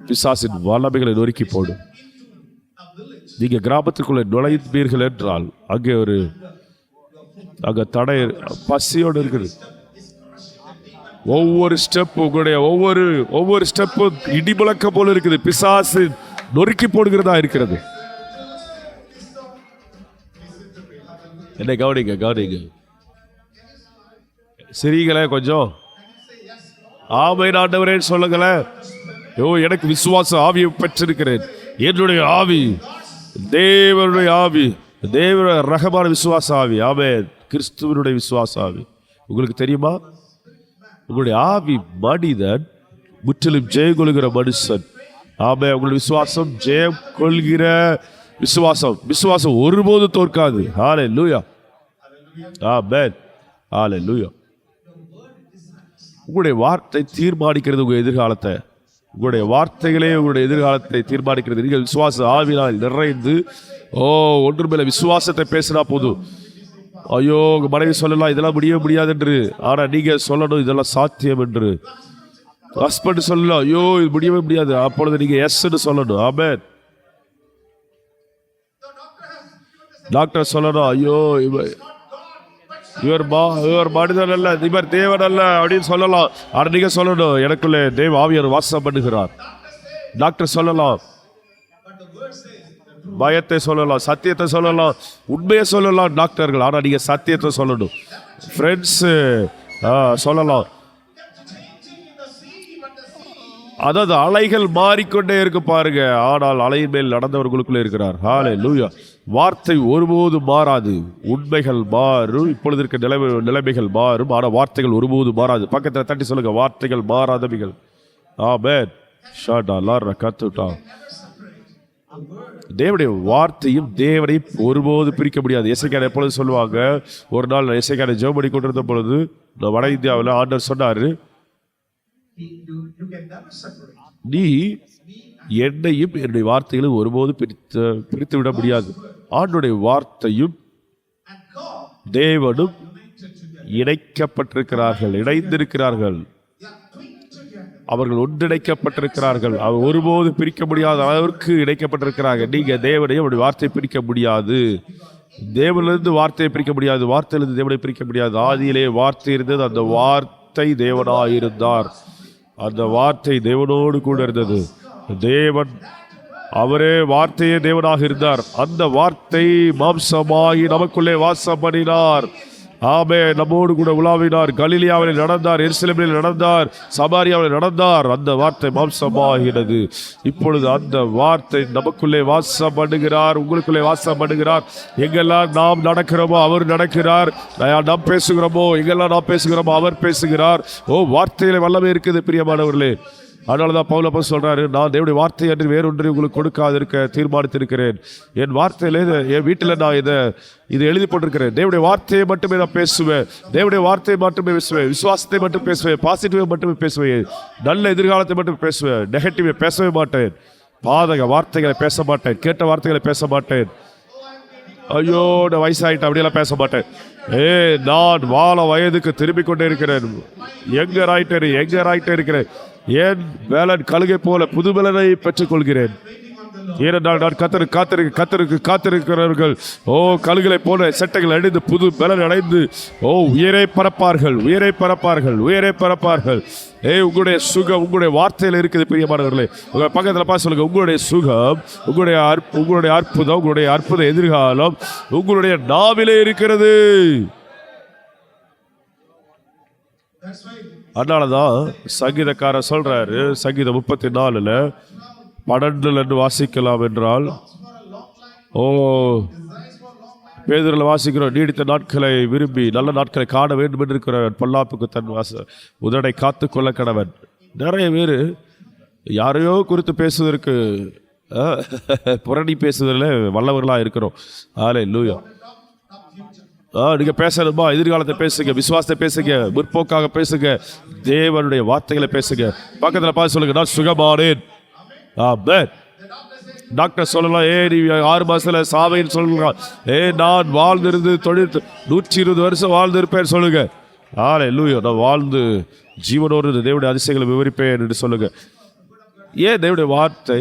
பிசாசின் வல்லமைகளை நொறுக்கி போடும். நீங்க கிராமத்துக்குள்ள நுழைப்பீர்கள் என்றால் அங்க தடை, பசியோடு இருக்குது. ஒவ்வொரு ஸ்டெப், உங்களுடைய ஒவ்வொரு ஸ்டெப்பும் இடி முழக்க போல இருக்குது. பிசாசு நொறுக்கி போடுகிறதா இருக்கிறது. என்னை கவனிங்க கவனிங்க. சிரிங்களே கொஞ்சம். ஆமென் ஆண்டவரே சொல்லுங்களேன். எனக்கு விசுவாச ஆவியை பெற்றிருக்கிறேன். என்னுடைய ஆவி தேவனுடைய ஆவி, தேவனுடைய ரகமான விசுவாச ஆவி. ஆமென். கிறிஸ்துவனுடைய விசுவாச ஆவி. உங்களுக்கு தெரியுமா, உங்களுடைய ஆவி மனிதன் முற்றிலும் ஜெயம் கொள்கிற மனுஷன். ஆமென். உங்களுடைய விசுவாசம் ஜெயம் கொள்கிற விசுவாசம். விசுவாசம் ஒருபோது தோற்காது. ஹல்லேலூயா. ஆமென். ஹல்லேலூயா. உங்களுடைய வார்த்தை தீர்மானிக்கிறது உங்கள் எதிர்காலத்தை. உங்களுடைய வார்த்தைகளே உங்களுடைய எதிர்காலத்தை தீர்மானிக்கிறது. நீங்கள் விசுவாச ஆவினால் நிறைந்து ஒன்றுமேல விசுவாசத்தை பேசினா போதும். ஐயோ உங்க மனைவி சொல்லலாம் இதெல்லாம் முடியவே முடியாது என்று, ஆனா நீங்க சொல்லணும் இதெல்லாம் சாத்தியம் என்று. ஹஸ்பண்ட் சொல்லலாம் ஐயோ இது முடியவே முடியாது, அப்பொழுது நீங்க எஸ்ன்னு சொல்லணும். ஆமென். டாக்டர் சொல்லணும் ஐயோ இவர் மனிதன் அல்ல, இவர் தேவன் அல்ல அப்படின்னு சொல்லலாம். ஆனா நீங்க சொல்லணும் எனக்குள்ளே தேவ ஆவியார் வாசம் பண்ணுகிறார். டாக்டர் சொல்லலாம், பயத்தை சொல்லலாம், சத்தியத்தை சொல்லலாம், உண்மையை சொல்லலாம் டாக்டர்கள். ஆனா நீங்க சத்தியத்தை சொல்லணும். ஃப்ரெண்ட்ஸ் சொல்லலாம். அதாவது அலைகள் மாறிக்கொண்டே இருக்கு பாருங்க, ஆனால் அலையின் மேல் நடந்தவர்களுக்குள்ளே இருக்கிறார். ஹல்லேலூயா. வார்த்தை ஒருபோதும் மாறாது. உண்மைகள் மாறும், இப்பொழுது இருக்க நிலைமைகள் மாறும், ஆனால் வார்த்தைகள் ஒருபோதும் மாறாது. பக்கத்தில் தட்டி சொல்லுங்க, வார்த்தைகள் மாறாதவைகள். ஆமென். ஷாடா லாரா கத்துட்டா. தேவனுடைய வார்த்தையும் தேவனையும் ஒருபோது பிரிக்க முடியாது. எசேக்கியா எப்பொழுது சொல்லுவாங்க, ஒரு நாள் எசேக்கியா ஜெபம் பண்ணி கொண்டிருந்த பொழுது வட இந்தியாவில் ஆண்டவர் சொன்னாரு, நீ என்னையும் என்னுடைய வார்த்தைகளும் ஒருபோது பிரித்து விட முடியாது. ஆண்டுடைய வார்த்தையும் தேவனும் இணைக்கப்பட்டிருக்கிறார்கள், இணைந்திருக்கிறார்கள். அவர்கள் ஒன்றிணைக்கப்பட்டிருக்கிறார்கள். அவர் ஒருபோது பிரிக்க முடியாத அளவிற்கு இணைக்கப்பட்டிருக்கிறார்கள். நீங்க தேவனையும் அவருடைய வார்த்தையை பிரிக்க முடியாது. தேவனிலிருந்து வார்த்தையை பிரிக்க முடியாது, வார்த்தையிலிருந்து தேவனை பிரிக்க முடியாது. ஆதியிலே வார்த்தை இருந்தது, அந்த வார்த்தை தேவனாயிருந்தார், அந்த வார்த்தை தேவனோடு கூட இருந்தது. தேவன் அவரே வார்த்தையே தேவனாக இருந்தார். அந்த வார்த்தை மாம்சமாகி நமக்குள்ளே வாசம் பண்ணினார். ஆமென். நம்மோடு கூட உலாவினார். கலிலியாவில் நடந்தார், எருசலேமில் நடந்தார், சமாரியாவில் நடந்தார். அந்த வார்த்தை மாம்சமாகிறது. இப்பொழுது அந்த வார்த்தை நமக்குள்ளே வாசம் பண்ணுகிறார், உங்களுக்குள்ளே வாசம் பண்ணுகிறார். எங்கெல்லாம் நாம் நடக்கிறோமோ அவர் நடக்கிறார். நாம் பேசுகிறோமோ எங்கெல்லாம் நாம் பேசுகிறோமோ அவர் பேசுகிறார். வார்த்தையில வல்லமை இருக்குது பிரியமானவர்களே. அதனாலதான் பவுல் அப்போஸ்தலன் சொல்றாரு, நான் தேவனுடைய வார்த்தை அன்று வேறொன்றை உங்களுக்கு கொடுக்காதிருக்க தீர்மானித்திருக்கிறேன். என் வார்த்தையில என் வீட்டில் நான் இது எழுதி போட்டிருக்கிறேன். தேவனுடைய வார்த்தையை மட்டுமே நான் பேசுவேன், தேவனுடைய வார்த்தையை மட்டுமே பேசுவேன், விசுவாசத்தை மட்டும் பேசுவேன், பாசிட்டிவை மட்டுமே பேசுவேன், நல்ல எதிர்காலத்தை மட்டும் பேசுவேன், நெகட்டிவை பேசவே மாட்டேன், பாதக வார்த்தைகளை பேச மாட்டேன், கேட்ட வார்த்தைகளை பேச மாட்டேன். ஐயோ நான் வயசாயிட்டேன் அப்படியெல்லாம் பேச மாட்டேன். நான் வாழ வயதுக்கு திரும்பிக் கொண்டே இருக்கிறேன். எங்கர் ஆயிட்டே இருக்கிறேன். ஏன் வேலன் கழுகை போல புது பலனை பெற்றுக் கொள்கிறேன். ஏனென்றால் நான் காத்திருக்கிறவர்கள் கழுகளை போல செட்டைகள் அடைந்து புது பலன் அடைந்து உயரை பரப்பார்கள். உங்களுடைய சுகம் உங்களுடைய வார்த்தையில் இருக்குது பிரியமானவர்களே. உங்க பக்கத்தில் பார்த்து சொல்லுங்க, உங்களுடைய சுகம், உங்களுடைய அற்புதம், உங்களுடைய அற்புத எதிர்காலம் உங்களுடைய நாவிலே இருக்கிறது. அதனாலதான் சங்கீதக்காரர் சொல்றாரு, சங்கீதம் 34 12 வாசிக்கலாம் என்றால், பேதுருல வாசிக்கிறோம், நீடித்த நாட்களை விரும்பி நல்ல நாட்களை காண வேண்டும் என்று இருக்கிறவன் பொல்லாப்புக்கு தன் உதடை காத்து கொள்ள கடவன். நிறைய பேர் யாரையோ குறித்து பேசுவதற்கு புரணி பேசுவதில் வல்லவர்களாக இருக்கிறோம். ஹல்லேலூயா. நீங்க பேசணுமா, எதிர்காலத்தை பேசுங்க, விசுவாசத்தை பேசுங்க, முற்போக்காக பேசுங்க, தேவனுடைய வார்த்தைகளை பேசுங்க. பக்கத்தில் பார்த்து சொல்லுங்க, நான் சுகமானேன். டாக்டர் சொல்லலாம், நீ 6 மாசத்துல சாவைன்னு சொல்லலாம். நான் வாழ்ந்திருந்து 120 வருஷம் வாழ்ந்திருப்பேன் சொல்லுங்க. ஹல்லேலூயா. நான் வாழ்ந்து ஜீவனோடு தேவனுடைய அதிசயங்களை விவரிப்பேன் என்று சொல்லுங்க. ஏன் தேவனுடைய வார்த்தை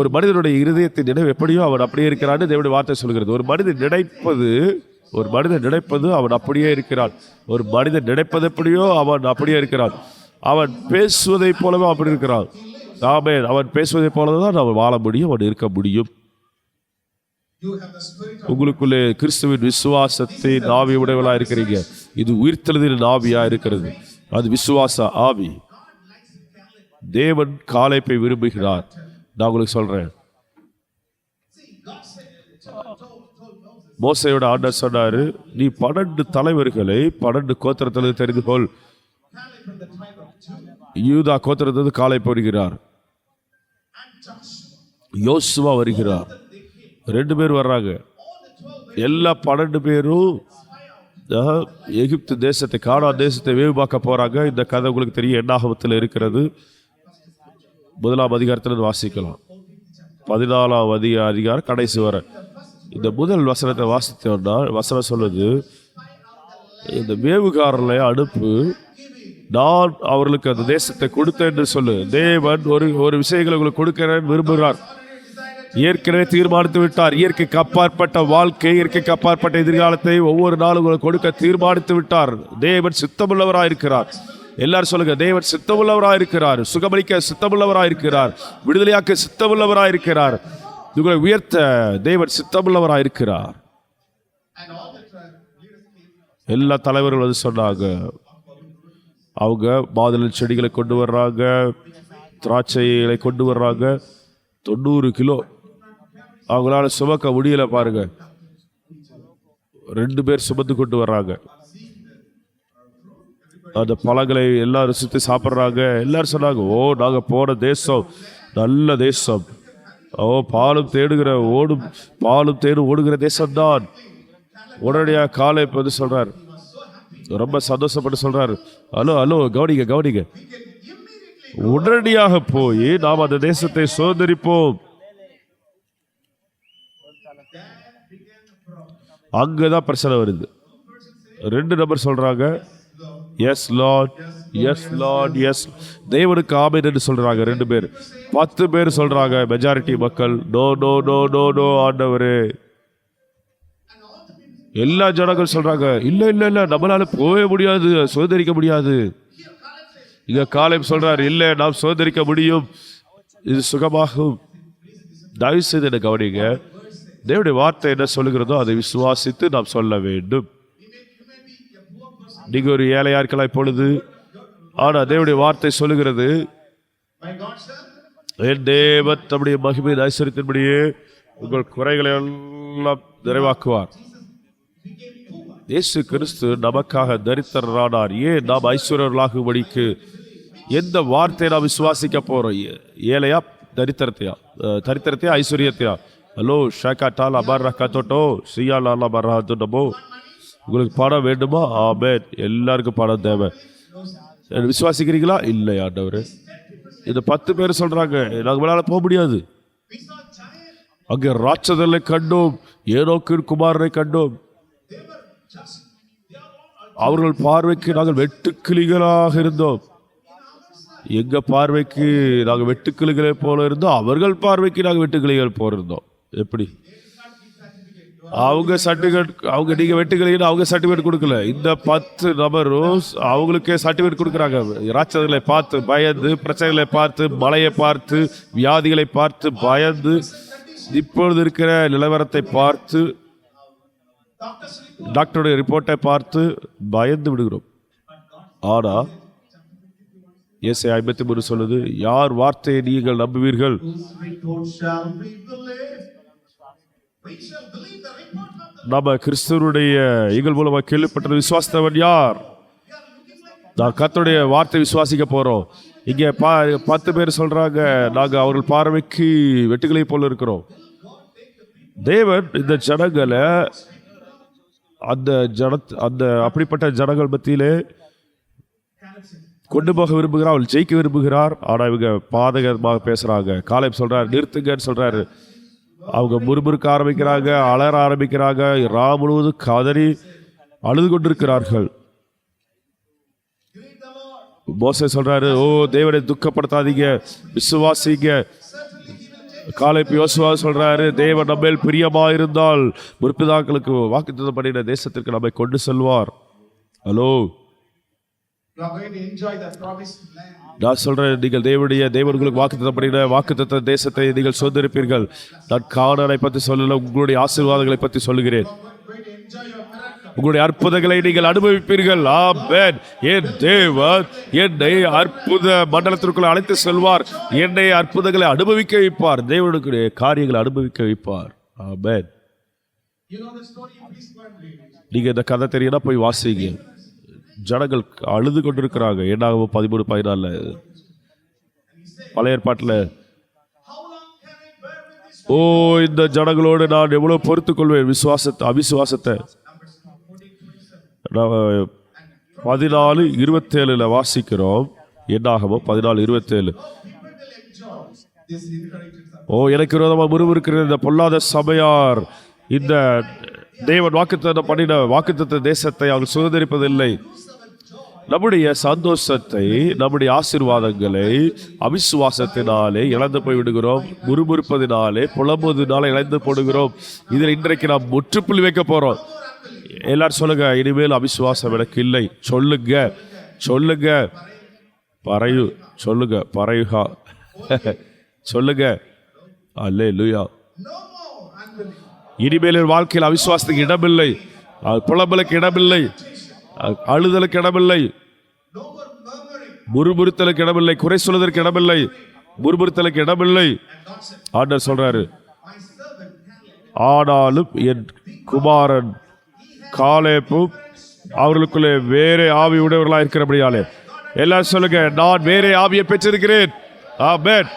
ஒரு மனிதனுடைய இருதயத்தின் நினைவு எப்படியோ அவன் அப்படியே இருக்கிறான்னு தேவனுடைய வார்த்தை சொல்கிறது. ஒரு மனிதன் நினைப்பது அவன் அப்படியே இருக்கிறான். ஒரு மனிதன் நினைப்பது எப்படியோ அவன் அப்படியே இருக்கிறான். அவன் பேசுவதை போலவே அப்படி இருக்கிறான். ஆமென். அவன் பேசுவதை போலதான் அவன் வாழ முடியும், அவன் இருக்க முடியும். You have the spirit of உங்களுக்குள்ளே கிறிஸ்துவின் விசுவாசத்தின் ஆவி உடையவளா இருக்கிறீங்க. இது உயிர்த்தெழுதலின் ஆவியா இருக்கிறது. அது விசுவாச ஆவி. தேவன் காலேப்பை விரும்புகிறார். நான் உங்களுக்கு சொல்றேன், God said, told Moses, மோசையோட ஆண்டவர் சொன்னாரு, நீ 12 தலைவர்களை 12 கோத்திரத்திலிருந்து தெரிந்து கொள். Caleb from the tribe of Judah யூதா கோத்திரத்திலிருந்து காலேப் வருகிறார், and Joshua. யோசுவா வருகிறார். 2 பேர் வர்றாங்க. All the 12 எல்லா 12 பேரும் எகிப்து தேசத்தை, கானான் தேசத்தை வேவு பார்க்க போறாங்க. இந்த கதை உங்களுக்கு தெரியும், என்னாகமத்தில் இருக்கிறது. 1ஆம் அதிகாரத்திலிருந்து வாசிக்கலாம். 14ஆம் அதிகாரம் கடைசி வர இந்த முதல் வசனத்தை வாசித்தோம்னா, வசனம் சொல்லுது, இந்த வேவுகாரர்களை அனுப்பு, நான் அவர்களுக்கு அந்த தேசத்தை கொடுத்தேன் என்று சொல்லு. தேவன் ஒரு விஷயங்களை உங்களுக்கு கொடுக்கிறேன் விரும்புகிறார். ஏற்கனவே தீர்மானித்து விட்டார். இயற்கைக்கு அப்பாற்பட்ட வாழ்க்கை, இயற்கைக்கு அப்பாற்பட்ட எதிர்காலத்தை ஒவ்வொரு நாளும் உங்களுக்கு கொடுக்க தீர்மானித்து விட்டார். தேவன் சித்தமுள்ளவராயிருக்கிறார். எல்லாரும் சொல்லுங்க, தேவன் சித்தமுள்ளவராயிருக்கிறார். சுகமளிக்க சித்தமுள்ளவராயிருக்கிறார். விடுதலையாக்க சித்தமுள்ளவராயிருக்கிறார். உங்களை உயர்த்த தேவன் சித்தமுள்ளவராயிருக்கிறார். and all the tribe leaders came. எல்லா தலைவர்களும் அது சொன்னாங்க. அவங்க மாதுளை செடிகளை கொண்டு வர்றாங்க, திராட்சைகளை கொண்டு வர்றாங்க. 90 கிலோ அவங்களால சுமக்க முடியல பாருங்க. 2 பேர் சுமந்து கொண்டு வர்றாங்க. அந்த பழங்களை எல்லாரும் சுற்றி சாப்பிட்றாங்க. எல்லாரும் சொன்னாங்க, ஓ நாங்க போன தேசம் நல்ல தேசம், ஓ பாலும் தேடும் ஓடுகிற தேசம்தான். உடனடியாக காலேப் வந்து சொல்றாரு, ரொம்ப சந்தோஷப்பட்டு சொல்றாரு, ஹலோ கவனிங்க, உடனடியாக போய் நாம் அந்த தேசத்தை சுதந்தரிப்போம். அங்கதான் பிரச்சனை வருது. 2 நபர் சொல்றாங்க, yes Lord, yes Lord, yes. தேவனுக்கு ஆமென் என்று சொல்றாங்க 2 பேர். 10 பேர் சொல்றாங்க, மெஜாரிட்டி மக்கள், no no no no no ஆண்டவரே. எல்லா ஜனங்கள் சொல்றாங்க, இல்ல நம்மளால போகவே முடியாது, சுதந்திரிக்க முடியாது. இங்க காலேப் சொல்றாரு, இல்ல நாம் சுதந்திரிக்க முடியும், இது சுகமாகும். தயவு செய்து என்ன கவனிங்க, தேவனுடைய வார்த்தை என்ன சொல்லுகிறதோ அதை விசுவாசித்து நாம் சொல்ல வேண்டும். நீங்க ஒரு ஏழையா இருக்கலாம் இப்பொழுது, ஆனா தேவனுடைய வார்த்தை சொல்லுகிறது, My God said, என் தேவன் தம்முடைய மகிமையின் ஐஸ்வரியத்தின்படியே உங்கள் குறைகளை எல்லாம் நிறைவாக்குவார். இயேசு கிறிஸ்து நமக்காக தரித்திரரானார். ஏன் நாம் ஐஸ்வர்யர்களாகும்படிக்கு. எந்த வார்த்தையை நாம் விசுவாசிக்க போறோம்? ஏழையா தரித்திரத்தையா ஐஸ்வர்யத்தையா? ஹலோ ஷாக்கா டாலா பர்ரா கத்தோட்டோ சியா லாலா பர்ரா துடமோ. உங்களுக்கு பணம் வேண்டுமா? ஆமென். எல்லாருக்கும் பணம் தேவை. விசுவாசிக்கிறீங்களா? இல்லை ஆண்டவரே. இந்த 10 பேர் சொல்றாங்க, நம்மளால போக முடியாது. we saw giants. அங்கே ராட்சதனை கண்டோம், ஏனோக்கின் குமாரனை கண்டோம். They were just, they are all அவர்கள் பார்வைக்கு நாங்கள் வெட்டுக்கிளிகளாக இருந்தோம். எங்க பார்வைக்கு நாங்கள் வெட்டுக்கிளிகளை போல இருந்தோம், அவர்கள் பார்வைக்கு நாங்கள் வெட்டுக்கிளிகள் போல இருந்தோம். எப்படி? அவங்க சர்டிபிகேட், அவங்க நீங்க வெட்டுக்கிளின்னு அவங்க சர்டிபிகேட் கொடுக்கல. இந்த 10 நபரும் அவங்களுக்கே சர்டிபிகேட் கொடுக்குறாங்க. ராட்சதங்களை பார்த்து பயந்து, பிரச்சனைகளை பார்த்து, மழையை பார்த்து, வியாதிகளை பார்த்து பயந்து, இப்பொழுது இருக்கிற நிலவரத்தை பார்த்து, doctors report. டாக்டருடைய ரிப்போர்ட்டை பார்த்து பயந்து விடுகிறோம். ஆனா ஏசாயா 53 சொல்லுது, யார் வார்த்தையை நீங்கள் நம்புவீர்கள்? Whose report shall we believe? We shall believe the report of the நம்ம கிறிஸ்துவனுடைய ஈகல் மூலமா கேள்விப்பட்டது விசுவாசித்தவன் யார்? நான் கர்த்தருடைய வார்த்தை விசுவாசிக்க போறோம். இங்கே 10 பேர் சொல்றாங்க, நாங்க அவர்கள் பார்வைக்கு வெட்டுகளை போல இருக்கிறோம். தேவன் இந்த ஜனங்களை அந்த அப்படிப்பட்ட ஜனங்கள் மத்தியிலே கொண்டு போக விரும்புகிறார், அவள் ஜெயிக்க விரும்புகிறார். ஆனா இவங்க பாதகமாக பேசுறாங்க. காலேப் சொல்றாரு, நிறுத்துங்கன்னு சொல்றாரு. அவங்க முறுமுறுக்க ஆரம்பிக்கிறாங்க, அலற ஆரம்பிக்கிறாங்க, ரா முழுவதும் கதறி அழுது கொண்டிருக்கிறார்கள். greet the Lord. மோசே சொல்றாரு, ஓ தேவனை துக்கப்படுத்தாதீங்க, விசுவாசிங்க. காலேப் யோசுவா சொல்றாரு, தேவன் நம்மேல் பிரியமா இருந்தால் முற்பிதாக்களுக்கு வாக்குத்தத்தம் பண்ணின தேசத்திற்கு நம்மை கொண்டு செல்வார். Hello, You are going to enjoy the promised land. நான் சொல்றேன், நீங்கள் தேவன் உங்களுக்கு வாக்குத்தத்தப்படுகிற வாக்குத்தத்த தேசத்தை நீங்கள் சொந்தரிப்பீர்கள். நான் கானானை பற்றி சொல்லல, உங்களுடைய ஆசீர்வாதங்களை பற்றி சொல்லுகிறேன். You are going to enjoy your miracle. உங்களுடைய அற்புதங்களை நீங்கள் அனுபவிப்பீர்கள். ஆமென். என் தேவன் என்னை அற்புத மண்டலத்திற்குள் அழைத்து செல்வார். என்னை அற்புதங்களை அனுபவிக்க வைப்பார். தேவனுடைய காரியங்களை அனுபவிக்க வைப்பார். ஆமென். You know the story, please go and read it. நீங்க இந்த கதை தெரியும்னா போய் வாசிங்க. ஜனங்கள் அழுது கொண்டிருக்கிறாங்க. என்னாகும் 13:14 பழைய ஏற்பாட்டில், How long can I bear with this? ஓ இந்த ஜனங்களோடு நான் எவ்வளவு பொறுத்துக் கொள்வேன் அவிசுவாசத்தை. Numbers 14:27. 14:27 வாசிக்கிறோம். என்னாகும் 14:27. People will enjoy this inheritance. ஓ எனக்கு விரோதமாக முறுமுறுக்கிற இந்த பொல்லாத சபையார் இந்த தேவன் வாக்குத்தத்தம் பண்ணின வாக்குத்தத்த தேசத்தை அவர்கள் சுதந்திரிப்பதில்லை. நம்முடைய சந்தோஷத்தை, நம்முடைய ஆசீர்வாதங்களை அவிசுவாசத்தினாலே இழந்து போய் விடுகிறோம். முறுமுறுப்பதினாலே, புலம்புவதனாலே இழந்து போடுகிறோம். இதில் இன்றைக்கு நாம் முற்றுப்புள்ளி வைக்க போறோம். எல்லாரும் சொல்லுங்க, இனிமேல் அவிசுவாசம் எனக்கு இல்லை. சொல்லுங்க பறையுகா சொல்லுங்க. அல்லேலூயா. No more unbelief. இனிமேல் என் வாழ்க்கையில் அவிசுவாசத்துக்கு இடமில்லை, புலம்பலுக்கு இடமில்லை, அழுதலுக்கு இடமில்லை, No more murmuring. முறுமுறுத்தலுக்கு இடமில்லை, குறை சொல்வதற்கு இடமில்லை, முறுமுறுத்தலுக்கு இடமில்லை. ஆண்டவர் சொல்றாரு, My servant Caleb, ஆனாலும் என் குமாரன் காலேபும் அவர்களுக்குள்ளே வேறே ஆவி உடையவர்களா இருக்கிறபடியாலே. எல்லாரும் சொல்லுங்க, நான் வேறே ஆவியை பெற்றிருக்கிறேன். ஆமென்.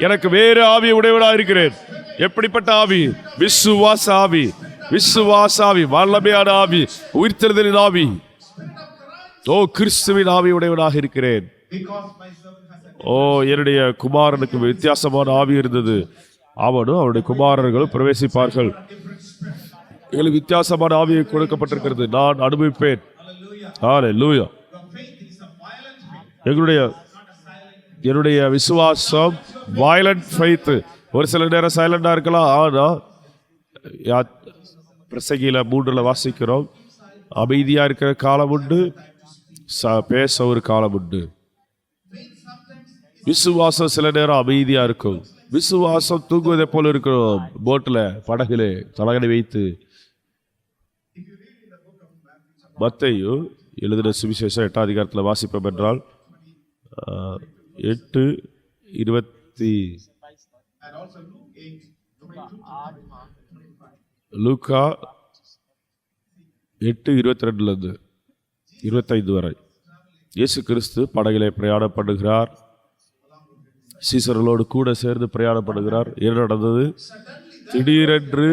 எனக்கு வேறு ஆவியை உடையவனா இருக்கிறேன். எப்படிப்பட்ட ஆவி? விசுவாச ஆவி, வல்லமையான ஆவி, உயிர்த்தெழுதலின் ஆவி. ஓ கிறிஸ்துவின் ஆவி உடையவனாக இருக்கிறேன். because my servant has a ஓ என்னுடைய குமாரனுக்கு வித்தியாசமான ஆவி இருந்தது. அவனும் அவருடைய குமாரர்களும் பிரவேசிப்பார்கள். எங்களுக்கு வித்தியாசமான ஆவியை கொடுக்கப்பட்டிருக்கிறது. நான் அனுபவிப்பேன். ஹல்லேலூயா. Your faith is a violent faith, என்னுடைய not a silent. என்னுடைய விசுவாசம் வயலண்ட் ஃபெய்த். ஒரு சில நேரம் சைலண்டா இருக்கலாம். ஆனா பிரசங்கியில 3 வாசிக்கிறோம், அமைதியா இருக்கிற காலம் உண்டு, பேச ஒரு காலம் உண்டு. விசுவாசம் சில நேரம் அமைதியா இருக்கும். விசுவாசம் தூங்குவதை போல இருக்கிறோம். போட்ல படகுல தலகனை வைத்து. மத்தேயு எழுதின சுவிசேஷம் 8ஆம் அதிகாரத்தில் வாசிப்போம் என்றால் 8:20, And also Luke 8:22-25. லூக்கா 8:22 25 வரை. இயேசு கிறிஸ்து படகிலே பிரயாணம் பண்ணுகிறார். சீசர்களோடு கூட சேர்ந்து பிரயாணம் பண்ணுகிறார். என்ன நடந்தது? திடீரென்று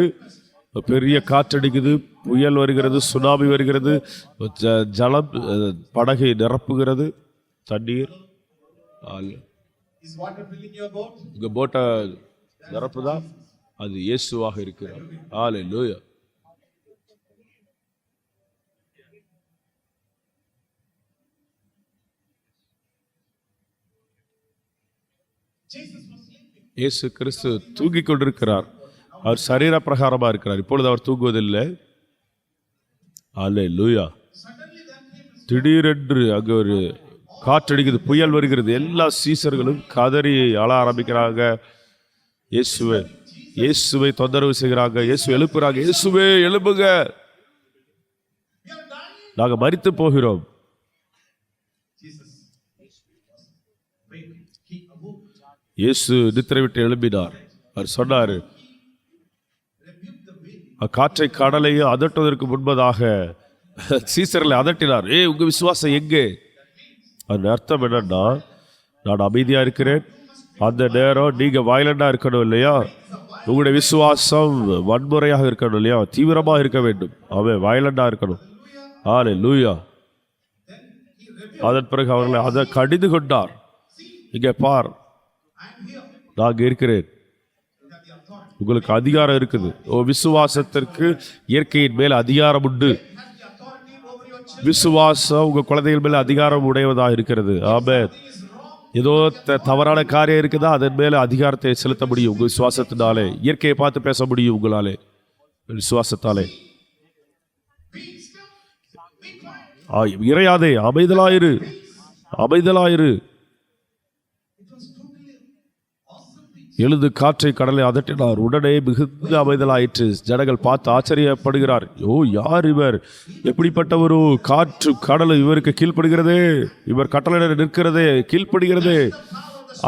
பெரிய காற்றடிக்குது, புயல் வருகிறது, சுனாமி வருகிறது, ஜலம் படகை நிரப்புகிறது, தண்ணீர். Is water filling your boat? உங்க போட்டை நிரப்புதா? அது இயேசுவாக இருக்கிறார். ஹல்லேலூயா. Jesus was sleeping. இயேசு கிறிஸ்து தூங்கிக் கொண்டிருக்கிறார். அவர் சரீர பிரகாரமா இருக்கிறார். இப்பொழுது அவர் தூங்குவதில்லை. ஹல்லேலூயா. Suddenly there came a திடீரென்று அங்கு ஒரு காற்றடிக்குது, புயல் வருகிறது. எல்லா சீசர்களும் கதறி அழ ஆரம்பிக்கிறாங்க. இயேசுவை தொந்தரவு செய்கிறாங்க. இயேசு எழுப்புறாங்க. இயேசுவே எழுப்புங்க, we are dying. நாங்க மரித்து போகிறோம். Jesus wake, keep a book, இயேசு நித்திரை விட்டு எழும்பினார். அவர் சொன்னாரு, rebuke the wind. காற்றை கடலையும் அதட்டுவதற்கு முன்பதாக சீசர்களை அதட்டினார். உங்க விசுவாசம் எங்கே? அந்த அர்த்தம் என்னன்னா, நான் அமைதியா இருக்கிறேன். அந்த நேரம் நீங்க வயலண்டா இருக்கணும் இல்லையா? உங்களுடைய விசுவாசம் வன்முறையாக இருக்கணும் இல்லையா? தீவிரமாக இருக்க வேண்டும். அவன் வயலண்டா இருக்கணும். ஹல்லேலூயா. அதன் பிறகு அவர்களை அதை கடிந்து கொண்டார். இங்க பார், நான் இருக்கிறேன், உங்களுக்கு அதிகாரம் இருக்குது. விசுவாசத்திற்கு இயற்கையின் மேல் அதிகாரம் உண்டு. விசுவாசம் உங்க குழந்தைகள் மேல அதிகாரம் உடையவதாக இருக்கிறது. ஆமென். ஏதோ தவறான காரியம் இருக்குதா, அதன் மேல அதிகாரத்தை செலுத்த முடியும் உங்க விசுவாசத்தினாலே. இயற்கையை பார்த்து பேச முடியும் உங்களாலே, விசுவாசத்தாலே. இறையாதே, அமைதலாயிரு, அமைதலாயிரு. எழுது காற்றை கடலை அதட்டினார், உடனே மிகுந்த அமைதலாயிற்று. ஜனங்கள் பார்த்து ஆச்சரியப்படுகிறார். யார் இவர்? எப்படிப்பட்டவரோ? காற்று கடல் இவருக்கு கீழ்ப்படுகிறதே, இவர் கட்டளை நிற்கிறதே, கீழ்ப்படுகிறதே.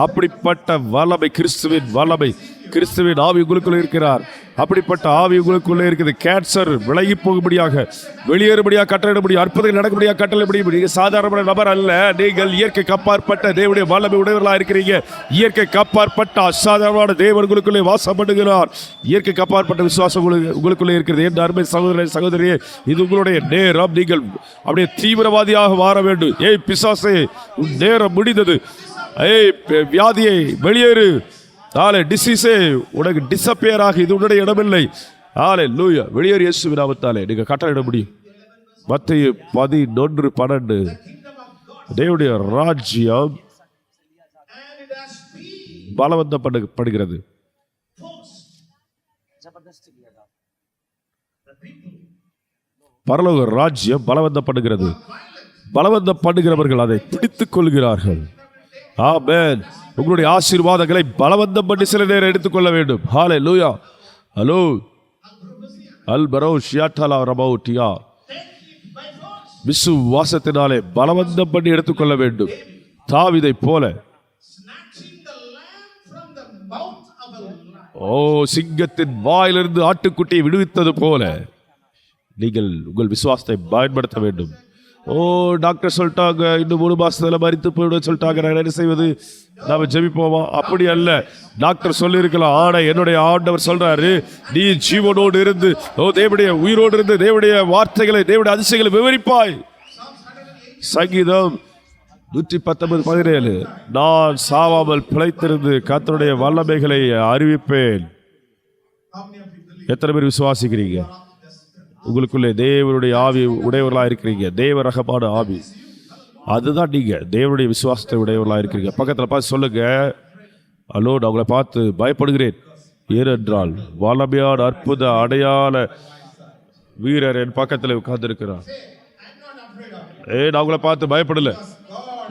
அப்படிப்பட்ட வல்லமை, கிறிஸ்துவின் வல்லமை, கிறிஸ்துவின் ஆவி உங்களுக்குள்ளே இருக்கிறார். அப்படிப்பட்ட ஆவி உங்களுக்குள்ளே இருக்குது. கேன்சர் விலகி போகும்படியாக, வெளியேறும்படியாக கட்டளையிடும்படியாக, அற்புதங்கள் நடக்கும்படியாக கட்டளையிடும்படியாக. நீங்கள் சாதாரண நபர் அல்ல, நீங்கள் இயற்கைக்கு அப்பாற்பட்ட தேவனுடைய வல்லமை உடையவர்களாக இருக்கிறீங்க. இயற்கைக்கு அப்பாற்பட்ட அசாதாரணமான தேவன் உங்களுக்குள்ளே வாசம் பண்ணுகிறார். இயற்கைக்கு அப்பாற்பட்ட விசுவாசம் உங்களுக்குள்ளே இருக்கிறது. என் அருமை சகோதரனே, சகோதரியே, இது உங்களுடைய நேரம். நீங்கள் அப்படியே தீவிரவாதியாக மாற வேண்டும். பிசாசே, நேரம் முடிந்தது. வியாதியை வெளியேறு. டிசீஸே உனக்கு டிஸப்பியர் ஆகி, இது உன்னுடைய இடமில்லை. லூயா, வெளியேறு இயேசுவின் நாமத்தாலே. நீங்க கட்டளையிட முடியும். மத்தேயு 11:12. தேவனுடைய ராஜ்யம் பலவந்தப்படுகிறது. பரலோக ராஜ்யம் பலவந்தப்படுகிறது. பலவந்தப்படுகிறவர்கள் அதை பிடித்துக் கொள்கிறார்கள். ஆமென். உங்களுடைய ஆசீர்வாதங்களை பலவந்தம் பண்ணி சில நேரம் எடுத்துக்கொள்ள வேண்டும். ஹல்லேலூயா. ஹலோ அல்பரோஷியாட்டலா ரபௌட்டியா. விசுவாசத்தினாலே பலவந்தம் பண்ணி எடுத்துக்கொள்ள வேண்டும். தாவீதை போல சிங்கத்தின் வாயிலிருந்து ஆட்டுக்குட்டியை விடுவித்தது போல நீங்கள் உங்கள் விசுவாசத்தை பயன்படுத்த வேண்டும். டாக்டர் சொல்லிட்டாங்க, இன்னும் 3 மாசத்துல மரித்து போயிட சொல்லிட்டாங்க, நான் என்ன செய்வது? நாம ஜெபிப்போமா? அப்படி அல்ல. டாக்டர் சொல்லியிருக்கலாம், ஆனா என்னுடைய ஆண்டவர் சொல்றாரு, நீ ஜீவனோடு இருந்து, தேவனுடைய உயிரோடு இருந்து தேவனுடைய வார்த்தைகளை, தேவனுடைய அதிசயங்களை விவரிப்பாய். சங்கீதம் 119:17. நான் சாவாமல் பிழைத்திருந்து கர்த்தருடைய வல்லமைகளை அறிவிப்பேன். எத்தனை பேர் விசுவாசிக்கிறீங்க? உங்களுக்குள்ளே தேவனுடைய ஆவி உடையவர்களாக இருக்கிறீங்க. தேவ ரகமான ஆவி, அதுதான் நீங்க தேவனுடைய விசுவாசத்தை உடையவர்களாக இருக்கிறீங்க. பக்கத்தில் பார்த்து சொல்லுங்க, ஹலோ, நான் உங்களை பார்த்து பயப்படுகிறேன். ஏனென்றால் வல்லமையான அற்புத அடையாள வீரர் என் பக்கத்தில் உட்கார்ந்து இருக்கிறார். நான் உங்களை பார்த்து பயப்படல.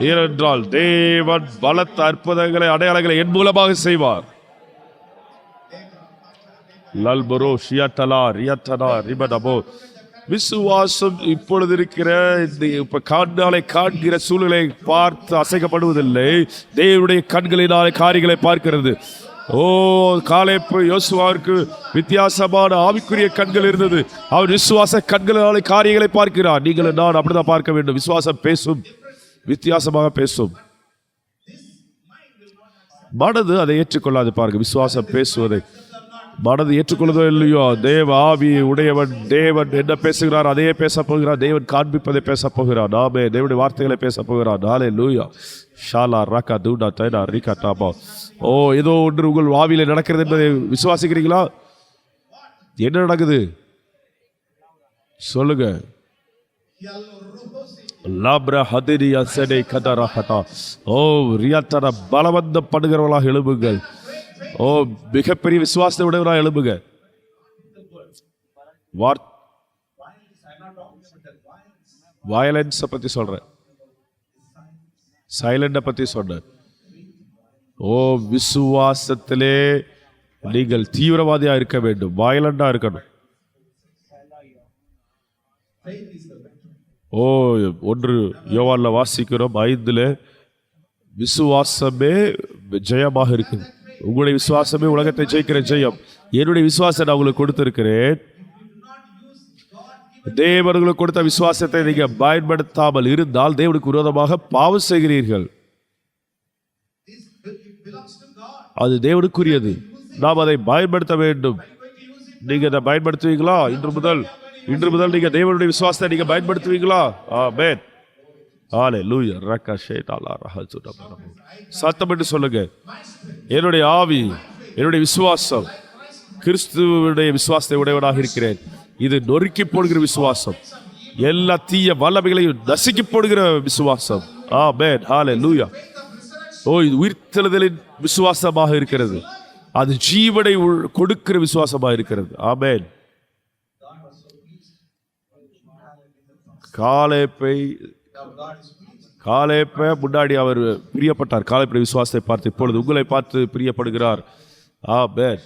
ஏனென்றால் தேவன் பலத்த அற்புதங்களை, அடையாளங்களை என் மூலமாக செய்வார். விசுவாசம் இப்பொழுது இருக்கிற இப்ப கண்ணாலை காண்கிற சூழ்நிலை பார்த்து அசைக்கப்படுவதில்லை. தேவனுடைய கண்களினாலே காரியங்களை பார்க்கிறது. காலேப் யோசுவாவுக்கு வித்தியாசமான ஆவிக்குரிய கண்கள் இருந்தது. அவர் விசுவாச கண்களினாலே காரியங்களை பார்க்கிறார். நீங்கள் நான் அப்படிதான் பார்க்க வேண்டும். விசுவாசம் பேசும், வித்தியாசமாக பேசும். மனது அதை ஏற்றுக்கொள்ளாது. பாருங்க, விசுவாசம் பேசுவதை மனது ஏற்றுக்கொள்வதோ இல்லையோ, தேவ ஆவி உடையவன் தேவன் என்ன பேசுகிறார் அதையே பேச போகிறார். தேவன் காண்பிப்பதை பேச போகிறார். நாமே தேவனுடைய வார்த்தைகளை பேச போகிறார். ஹல்லேலூயா. ஷாலா ரகா தூடா தைனா ரிகா டாபா. ஏதோ ஒன்று உங்கள் ஆவியிலே நடக்கிறது என்பதை விசுவாசிக்கிறீங்களா? என்ன நடக்குது சொல்லுங்க. பலவந்தப்படுகிறவர்களாக எழுப்புங்கள். மிகப்பெரிய விசுவாசத்தை உடையவராக எழுப்புங்க. வயலன்ஸை பத்தி சொல்றேன், சைலண்ட பத்தி சொல்றேன். விசுவாசத்திலே நீங்கள் தீவிரவாதியா இருக்க வேண்டும், வயலண்டா இருக்கணும். ஒன்று யோவான்ல வாசிக்கிறோம் 5. விசுவாசமே ஜெயமாக இருக்குது. உங்களுடைய விசுவாசமே உலகத்தை ஜெயிக்கிற ஜெயம். என்னுடைய விசுவாசத்தை நான் உங்களுக்கு கொடுத்திருக்கிறேன். தேவர்களுக்கு கொடுத்த விசுவாசத்தை நீங்க பயன்படுத்தாமல் இருந்தால் தேவனுக்கு விரோதமாக பாவம் செய்கிறீர்கள். அது தேவனுக்குரியது, நாம் அதை பயன்படுத்த வேண்டும். நீங்க அதை பயன்படுத்துவீங்களா? இன்று முதல் நீங்க தேவனுடைய விசுவாசத்தை நீங்க பயன்படுத்துவீங்களா? ஆமென். ஹல்லேலூயா. சத்தம் என்று சொல்லுங்க, என்னுடைய ஆவி, என்னுடைய விசுவாசம் கிறிஸ்துவுடைய விசுவாசத்தை உடையவனாக இருக்கிறேன். இது நொறுக்கி போடுகிற விசுவாசம், எல்லா தீய வல்லமைகளையும் நசுக்கி போடுகிற விசுவாசம். ஆமென். ஹல்லேலூயா. இது உயிர்த்தெழுதலின் விசுவாசமாக இருக்கிறது. அது ஜீவனை கொடுக்கிற விசுவாசமாக இருக்கிறது. ஆமென். காலேப்பை முன்னாடி அவர் பிரியப்பட்டார். காலேப்புடைய விசுவாசத்தை பார்த்து இப்பொழுது உங்களை பார்த்து பிரியப்படுகிறார். ஆமென்.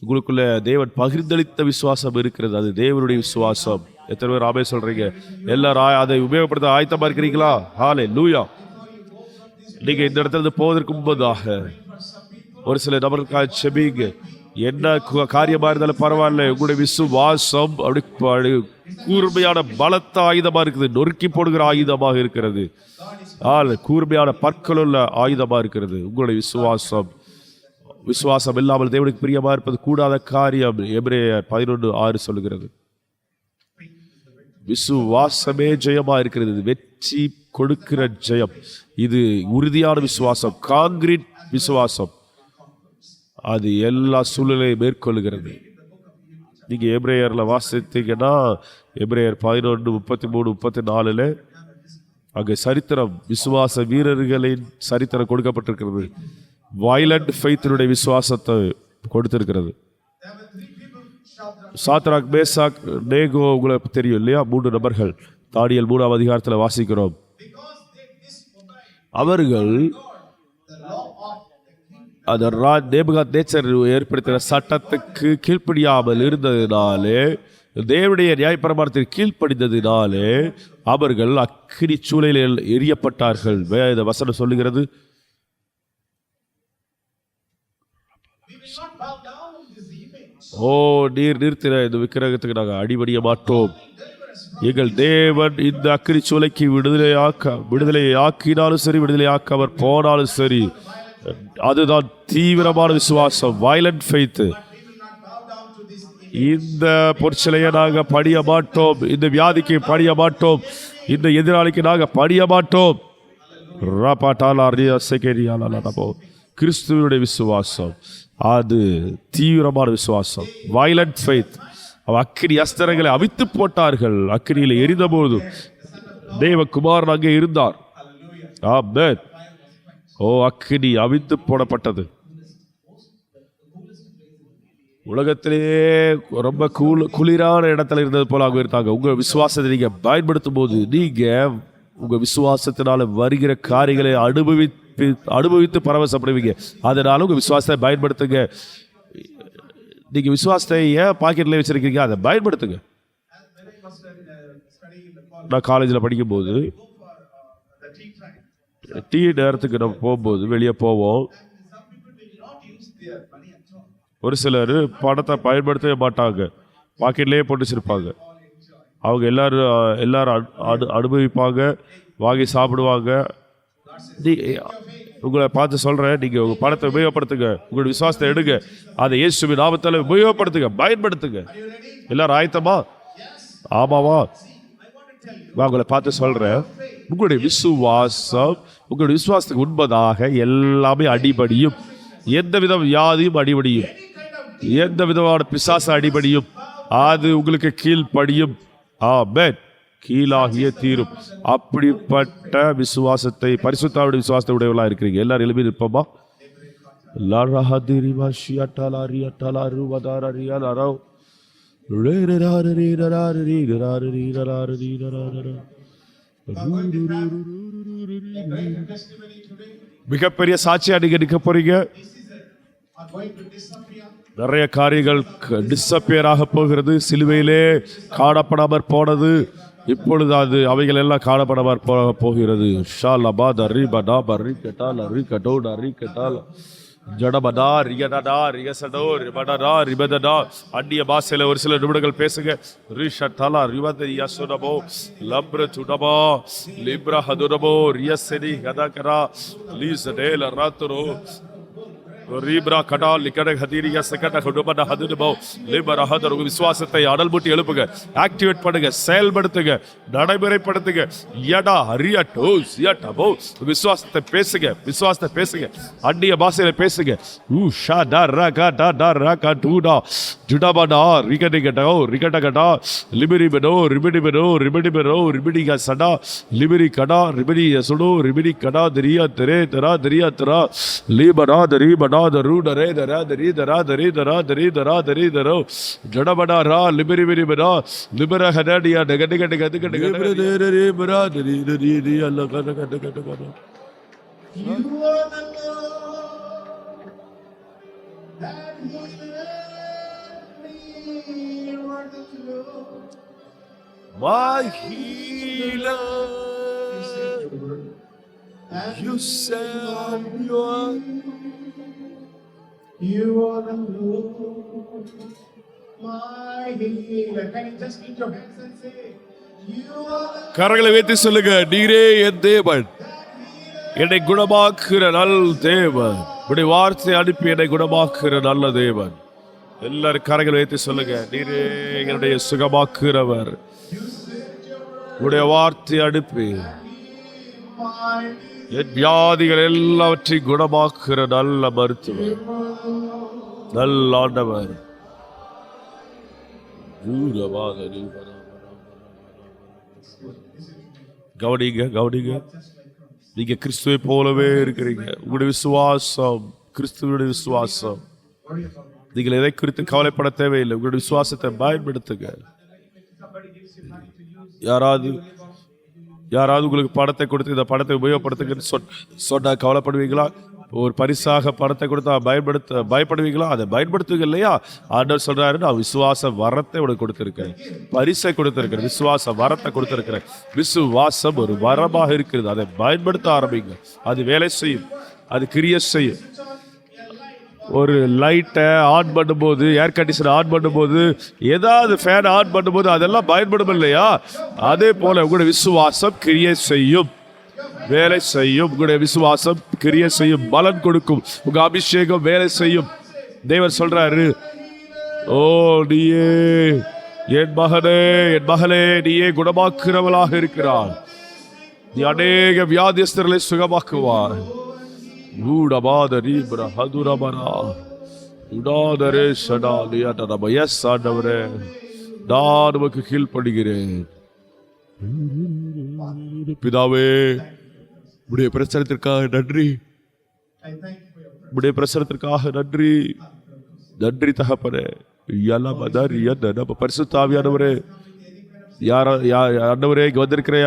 உங்களுக்குள்ள தேவன் பகிர்ந்தளித்த விசுவாசம் இருக்கிறது. அது தேவனுடைய விசுவாசம். எத்தனை பேர் ஆமே சொல்றீங்க? எல்லாரும் அதை உபயோகப்படுத்த ஆயத்தமா இருக்கிறீங்களா? ஹல்லேலூயா. நீங்க இந்த இடத்துல இருந்து போவதற்கு முன்பதாக ஒரு சில நபர்களுக்காக செபிங்க. என்ன காரியமா இருந்தாலும் பரவாயில்ல, உங்களுடைய விசுவாசம் அப்படி கூர்மையான பலத்த ஆயுதமா இருக்குது. நொறுக்கி போடுகிற ஆயுதமாக இருக்கிறது. கூர்மையான பற்களுள்ள ஆயுதமா இருக்கிறது உங்களுடைய விசுவாசம். விசுவாசம் இல்லாமல் தேவனுக்கு பிரியமா இருப்பது கூடாத காரியம். எபிரேயர் 11:6 சொல்லுகிறது. விசுவாசமே ஜெயமா இருக்கிறது. வெற்றி கொடுக்கிற ஜெயம். இது உறுதியான விசுவாசம், கான்கிரீட் விசுவாசம். அது எல்லா சூழ்நிலையும் மேற்கொள்கிறது. நீங்க எபிரேயர்ல வாசித்தீங்கன்னா எபிரேயர் 11:33-34 அங்கே சரித்திரம், விசுவாச வீரர்களின் சரித்திரம் கொடுக்கப்பட்டிருக்கிறது. வயலண்ட் ஃபெய்த்தினுடைய விசுவாசத்தை கொடுத்திருக்கிறது. சாத்ராக், மேசாக், நேகோ உங்களுக்கு தெரியும் இல்லையா? 3 நபர்கள். தானியேல் 3ஆம் அதிகாரத்தில் வாசிக்கிறோம். அவர்கள் நேபுகாத்நேச்சர் ஏற்படுத்தின சட்டத்துக்கு கீழ்ப்படியாமல் இருந்ததினாலே, தேவனுடைய நியாயப்பிரமாணத்திற்கு கீழ்ப்படிந்ததினாலே அவர்கள் அக்கினி சூளையில் எரியப்பட்டார்கள். வேத வசனம் சொல்லுகிறது. நீர் நிறுத்தின இந்த விக்கிரகத்துக்கு நாங்கள் அடிபடிய மாட்டோம். எங்கள் தேவன் இந்த அக்கினி சூளைக்கு விடுதலையாக்கினாலும் சரி, விடுதலையாக்காமற் போனாலும் சரி. அதுதான் தீவிரமான விசுவாசம், வயலண்ட் ஃபெய்த். இந்த பொற்சிலையை நாங்கள் பணிய மாட்டோம், இந்த வியாதிக்கு பணிய மாட்டோம், இந்த எதிராளிக்கு நாங்கள் பணிய மாட்டோம். கிறிஸ்துவனுடைய விசுவாசம் அது தீவிரமான விசுவாசம், வயலண்ட் ஃபெய்த். அக்கினி அஸ்திரங்களை அவித்து போட்டார்கள். அக்கினியில் எரிந்தபோது தேவகுமாரன் அங்கே இருந்தார். ஆமென். அக்கினி அவித்து போடப்பட்டது. உலகத்திலேயே ரொம்ப குளிரான இடத்துல இருந்தது போல அவங்க இருந்தாங்க. உங்க விசுவாசத்தை நீங்க பயன்படுத்தும் போது நீங்க உங்க விசுவாசத்தினால வருகிற காரியங்களை அனுபவித்து பரவசப்படுவீங்க. அதனால உங்க விசுவாசத்தை பயன்படுத்துங்க. நீங்க விசுவாசத்தை ஏன் பாக்கெட்ல வச்சிருக்கீங்க? அதை பயன்படுத்துங்க. நான் காலேஜில் படிக்கும் போது டீ நேரத்துக்கு நம்ம போகும்போது வெளியே போவோம். ஒரு சிலர் பணத்தை பயன்படுத்தவே மாட்டாங்க, பாக்கெட்லேயே போட்டு வச்சிருப்பாங்க. அவங்க எல்லாரும் அனுபவிப்பாங்க, வாங்கி சாப்பிடுவாங்க. உங்களை பார்த்து சொல்றேன், நீங்க உங்க பணத்தை உபயோகப்படுத்துங்க, உங்களோட விசுவாசத்தை எடுங்க, அதை இயேசுவின் நாமத்தால உபயோகப்படுத்துங்க, பயன்படுத்துங்க. எல்லாரும் ஆயத்தமா? ஆமாவா? உங்களை பார்த்து சொல்றேன், உங்களுடைய விசுவாசத்துக்கு உண்பதாக எல்லாமே அடிபடியும். எந்த வித வியாதியும் அடிபடியும், எந்த விதமான பிசாச அடிபடியும், அது உங்களுக்கு கீழ்ப்படியும். ஆமென். கீழாகிய தீரும். அப்படிப்பட்ட விசுவாசத்தை, பரிசுத்தாவுடைய விசுவாசத்தை உடையவர்களா இருக்கிறீங்க. எல்லாரும் எழுப்பி நிற்போமா? மிகப்பெரிய சாட்சியா நீங்க நிற்க போறீங்க. நிறைய காரியங்கள் டிஸ்அப்பியர் ஆக போகிறது. சிலுவையிலே காணப்படாமற் போனது இப்பொழுது அது அவைகள் எல்லாம் காணப்படாமற் போகிறது. அந்நிய பாஷையில ஒரு சில நிமிடங்கள் பேசுங்க. விசுவாசத்தை அனல்மூட்டி எழுப்புங்க, ஆக்டிவேட் பண்ணுங்க, செயல்படுத்துங்க, நடைமுறைப்படுத்துங்க. விசுவாசத்தை பேசுங்க, விசுவாசத்தை பேசுங்க, அந்நிய பாஷையில பேசுங்க. லிபரா ராத ரூட ரேத ராத ரீத ராத ரீத ராத ரீத ராத ரீதரோ ஜடபடா ரா லிபரி விரிபரா லிபர ஹடடியா டகடி கடி கடி கடி கடி ரே பரா ரீ ரீ ரீ அல்ல கட கட கட கட. You are the Lord that healed me. You are the Lord. My healer, you said you are. You are the Lord, my healer. Can you just lift your hands and say, you are the கரங்களை வைத்து சொல்லுங்க, நீரே என் தேவன், என்னை குணமாக்குற நல்ல தேவன், உடைய வார்த்தை அனுப்பி என்னை குணமாக்குற நல்ல தேவன். எல்லாரும் கரங்களை வைத்து சொல்லுங்க, நீரே என்னுடைய சுகமாக்குறவர், உடைய வார்த்தை அனுப்பி my என் வியாதிகள் எல்லாவற்றையும் குணமாக்குற நல்ல மருத்துவர், நல்ல ஆண்டவர். கவனிங்க கவனிங்க, நீங்க கிறிஸ்துவை போலவே இருக்கிறீங்க. உங்களுடைய விசுவாசம் கிறிஸ்துவனுடைய விசுவாசம். நீங்கள் எதை குறித்து கவலைப்பட தேவையில்லை. உங்களுடைய விசுவாசத்தை பயன்படுத்துங்க. யாராவது உங்களுக்கு பணத்தை கொடுத்து இந்த பணத்தை உபயோகப்படுத்துங்கன்னு சொன்னா கவலைப்படுவீங்களா? ஒரு பரிசாக பணத்தை கொடுத்தா பயப்படுவீங்களா? அதை பயன்படுத்துவீங்க இல்லையா? ஆண்டவர் சொல்றாரு, நான் விசுவாச வரத்தை உனக்கு கொடுத்திருக்கேன், பரிசை கொடுத்திருக்கிறேன், விசுவாச வரத்தை கொடுத்திருக்கிறேன். விசுவாசம் ஒரு வரமாக இருக்கிறது, அதை பயன்படுத்த ஆரம்பிங்க. அது வேலை செய்யும், அது கிரியை செய்யும். ஒரு லைட்டை ஆன் பண்ணும்போது, ஏர் கண்டிஷன் ஆன் பண்ணும்போது, ஏதாவது ஃபேன் ஆன் பண்ணும்போது அதெல்லாம் பயன்படும் இல்லையா? அதே போல உங்களுடைய விசுவாசம் கிரியை செய்யும், வேலை செய்யும். உங்களுடைய விசுவாசம் கிரியை செய்யும், பலன் கொடுக்கும். உங்க அபிஷேகம் வேலை செய்யும். தேவன் சொல்றாரு, ஓ நீயே என் மகனே, என் மகளே, நீயே குணமாக்குறவளாக இருக்கிறார். நீ அநேக வியாதியஸ்தர்களை சுகமாக்குவார். நான் உமக்கு கீழ்ப்படுகிறேன். பிதாவே, உடைய பிரச்சனத்திற்காக நன்றி, உடைய பிரச்சனத்திற்காக நன்றி, நன்றி தகப்பனே. பரிசுத்த ஆவியானவரே, ஆண்டவரே, இங்க வந்திருக்கிற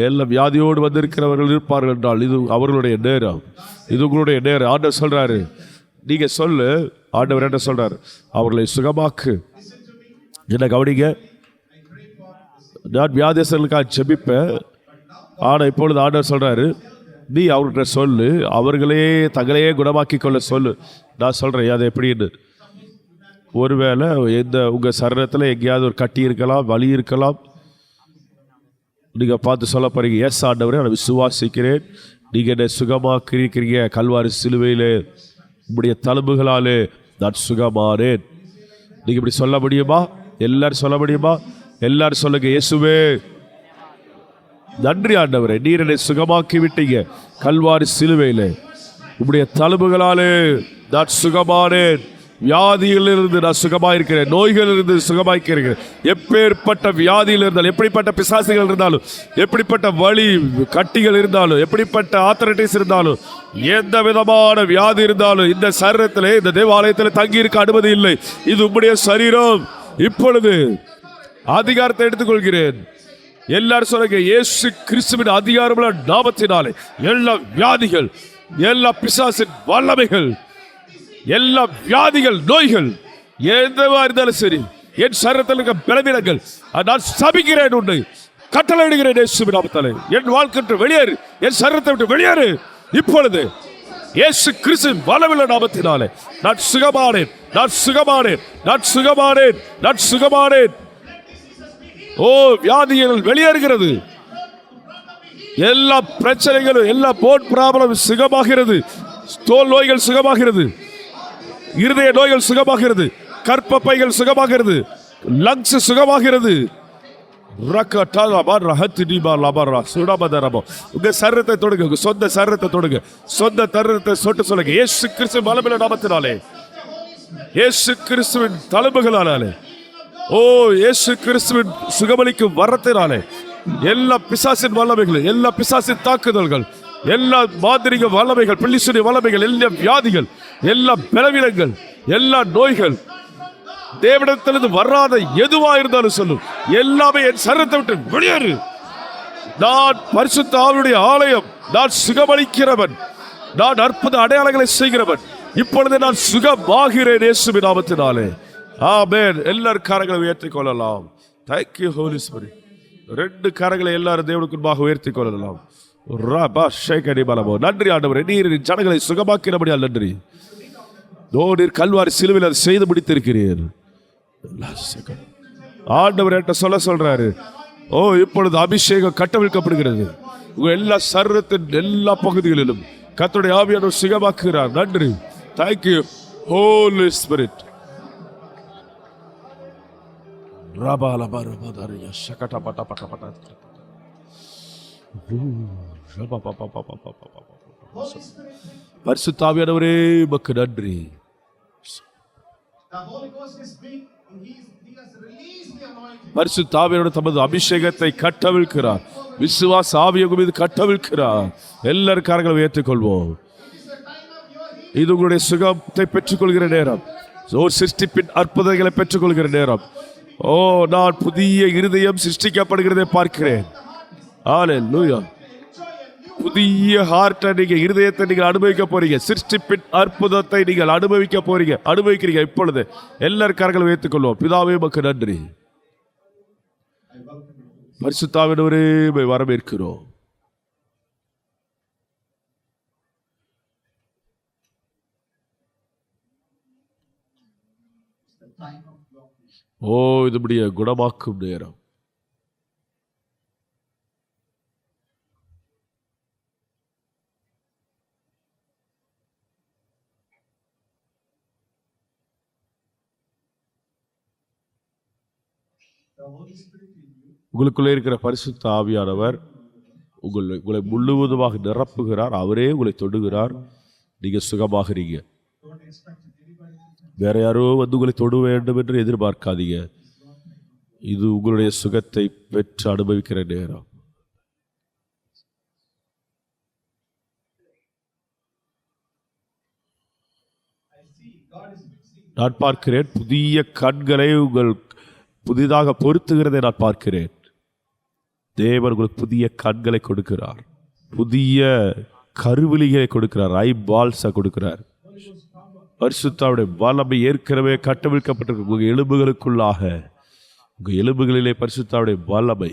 எல்லா வியாதியோடு வந்திருக்கிறவர்கள் இருப்பார்கள் என்றால் இது அவர்களுடைய நேரம், இது உங்களுடைய நேரம். ஆண்டவர் சொல்றாரு, நீங்க சொல்லு. ஆண்டவர் என்ன சொல்றாரு? அவர்களை சுகமாக்கு. என்ன கவனிங்க, நான் வியாதியஸ்தர்களுக்காக ஜெபிப்பேன். ஆனா இப்பொழுது ஆண்டவர் சொல்றாரு, நீ அவர்கிட்ட சொல்லு, அவர்களே தங்களையே குணமாக்கி கொள்ள சொல்லு. நான் சொல்றேன் அதை எப்படின்னு. ஒருவேளை உங்க சரீரத்தில் எங்கேயாவது ஒரு கட்டி இருக்கலாம், வலி இருக்கலாம். நீங்க பார்த்து சொல்ல போறீங்க, எஸ் ஆண்டவரே, நான் விசுவாசிக்கிறேன், நீங்க என்னை சுகமாக்கிறீங்க. கல்வாரி சிலுவையிலே உங்களுடைய தழும்புகளாலே நான் சுகமானேன். நீங்க இப்படி சொல்ல முடியுமா? எல்லாரும் சொல்ல முடியுமா? எல்லாரும் சொல்லுங்க, இயேசுவே நன்றி ஆண்டவரே, நீர் என்னை சுகமாக்கி விட்டீங்க. கல்வாரி சிலுவையிலே உங்களுடைய தழும்புகளாலே நான் சுகமானேன். வியாதியிலிருந்து நான் சுகமாயிருக்கிறேன், நோய்களிலிருந்து சுகமாயிருக்கிறேன். எப்பேற்பட்ட வியாதியில் இருந்தாலும், எப்படிப்பட்ட பிசாசுகள் இருந்தாலும், எப்படிப்பட்ட வலி கட்டிகள் இருந்தாலும், எப்படிப்பட்ட ஆத்தரைட்டிஸ் இருந்தாலும், எந்த விதமான வியாதி இருந்தாலும் இந்த சரீரத்திலே, இந்த தேவாலயத்தில் தங்கி இருக்க அனுமதி இல்லை. இது உம்முடைய சரீரம். இப்பொழுது அதிகாரத்தை எடுத்துக்கொள்கிறேன். எல்லாரும் சொல்லுங்க, இயேசு கிறிஸ்துவின் அதிகாரமுள்ள நாமத்தினாலே எல்லா வியாதிகள், எல்லா பிசாசின் வல்லமைகள், எல்லா வியாதிகள், நோய்கள் எதுவா இருந்தாலும் சரி, என் சரீரத்தில் இருக்க பலவீனங்கள் நான் சபிக்கிறேன், உண்டு கட்டளையிடுகிறேன். இயேசுவின் நாமத்தினாலே என் வாழ்க்கை வெளியேறு, என் சரீரத்தை விட்டு வெளியேறு. இப்பொழுது இயேசு கிறிஸ்துவின் வல்லமையுள்ள நாமத்தினாலே நான் சுகமானேன், நான் சுகமானேன், நான் சுகமானேன், நான் சுகமானேன். ஓ, வியாதிகள் வெளியேறுகிறது. எல்லா பிரச்சனைகளும், எல்லா போன் ப்ராப்ளம் சுகமாகிறது. தோல் நோய்கள் சுகமாகிறது, இருதய நோய்கள் சுகமாகிறது, கர்ப்பப்பைகள் சுகமாகிறது, லங்ஸ் சுகமாகிறது. உங்க சரீரத்தை தொடுங்க, உங்க சொந்த சரீரத்தை தொடுங்க, சொந்த தருணத்தை சொட்டு சொல்லுங்க, இயேசு கிறிஸ்து வல்லமையுள்ள நாமத்தினாலே, இயேசு கிறிஸ்துவின் தழும்புகளாலே, ஓ இயேசு கிறிஸ்துவின் சுகமளிக்கும் வரத்தினாலே எல்லா பிசாசின் வல்லமைகள், எல்லா பிசாசின் தாக்குதல்கள், எல்லா மாதிரிக வல்லமைகள், பிள்ளிசுடைய வல்லமைகள், எல்லா வியாதிகள் எல்லா பலவீனங்கள், எல்லா நோய்கள் தேவனிடத்திலிருந்து வராத எதுவா இருந்தாலும் சொல்லும், எல்லாமே என் சரீரத்தை விட்டு வெளியேறு. நான் பரிசுத்த ஆவியுடைய ஆலயம், நான் சுகமளிக்கிறவன், நான் அற்புத அடையாளங்களை செய்கிறவன். இப்பொழுது நான் சுகமாகிறேன் இயேசுவின் நாமத்தினாலே. ஆமென். எல்லாரும் கரங்களை உயர்த்திக் கொள்ளலாம். Thank you Holy Spirit. 2 கரங்களை எல்லாரும் தேவனுக்கு முன்பாக உயர்த்திக் கொள்ளலாம். நன்றி ஆண்டவரே, நீர் ஜனங்களை சுகமாக்கினபடியால் நன்றி. நீர் கல்வாரி சிலுவையில் அதை செய்து முடித்திருக்கிறீர். ஆண்டவர் என்கிட்ட சொல்றாரு, இப்பொழுது அபிஷேகம் கட்டவிழ்க்கப்படுகிறது உங்க எல்லா சரீரத்தின் எல்லா பகுதிகளிலும். கர்த்தருடைய ஆவியானவர் சுகமாக்குகிறார். நன்றி. Thank you Holy Spirit. பரிசுத்த ஆவியானவரே உமக்கு நன்றி. பரிசுத்த ஆவியானவர் தமது அபிஷேகத்தை கட்டவிழ்க்கிறார். விசுவாச ஆவியை மீது கட்டவிழ்க்கிறார். எல்லாரும் கரங்களை உயர்த்திக்கொள்வோம். இது உங்களுடைய சுகத்தை பெற்றுக்கொள்கிற நேரம். சிருஷ்டிப்பின் அற்புதங்களை பெற்றுக்கொள்கிற நேரம். நான் புதிய இருதயம் சிருஷ்டிக்கப்படுகிறதை பார்க்கிறேன். ஹல்லேலூயா. புதிய ஹார்ட்டை நீங்க, இருதயத்தை நீங்கள் அனுபவிக்க போறீங்க. சிருஷ்டிப்பின் அற்புதத்தை நீங்கள் அனுபவிக்கிறீங்க இப்பொழுது. எல்லாரும் கரங்களை உயர்த்திக் கொள்வோம். பிதாவே உமக்கு நன்றி. பரிசுத்த ஆவியானவரே வரவேற்கிறோம். இது முடிய குணமாக்கும் நேரம். உங்களுக்குள்ளே இருக்கிற பரிசுத்த ஆவியானவர் உங்களை முழுவதுமாக நிரப்புகிறார். அவரே உங்களை தொடுகிறார். நீங்க சுகமாகிறீங்க. வேற யாரோ வந்து உங்களை தொட வேண்டும் என்று எதிர்பார்க்காதீங்க. இது உங்களுடைய சுகத்தை பெற்று அனுபவிக்கிற நேரம். நான் பார்க்கிறேன், புதிய கண்களை உங்கள் புதிதாக பொருத்துகிறதை நான் பார்க்கிறேன். தேவன் உங்களுக்கு புதிய கண்களை கொடுக்கிறார். புதிய கருவிலிகளை கொடுக்கிறார். ஐ பால்ஸை கொடுக்கிறார். பரிசுத்தாவுடைய வல்லமை ஏற்கனவே கட்டவிழ்க்கப்பட்டிருக்கு உங்க எலும்புகளுக்குள்ளாக. உங்க எலும்புகளிலே பரிசுத்தாவுடைய வல்லமை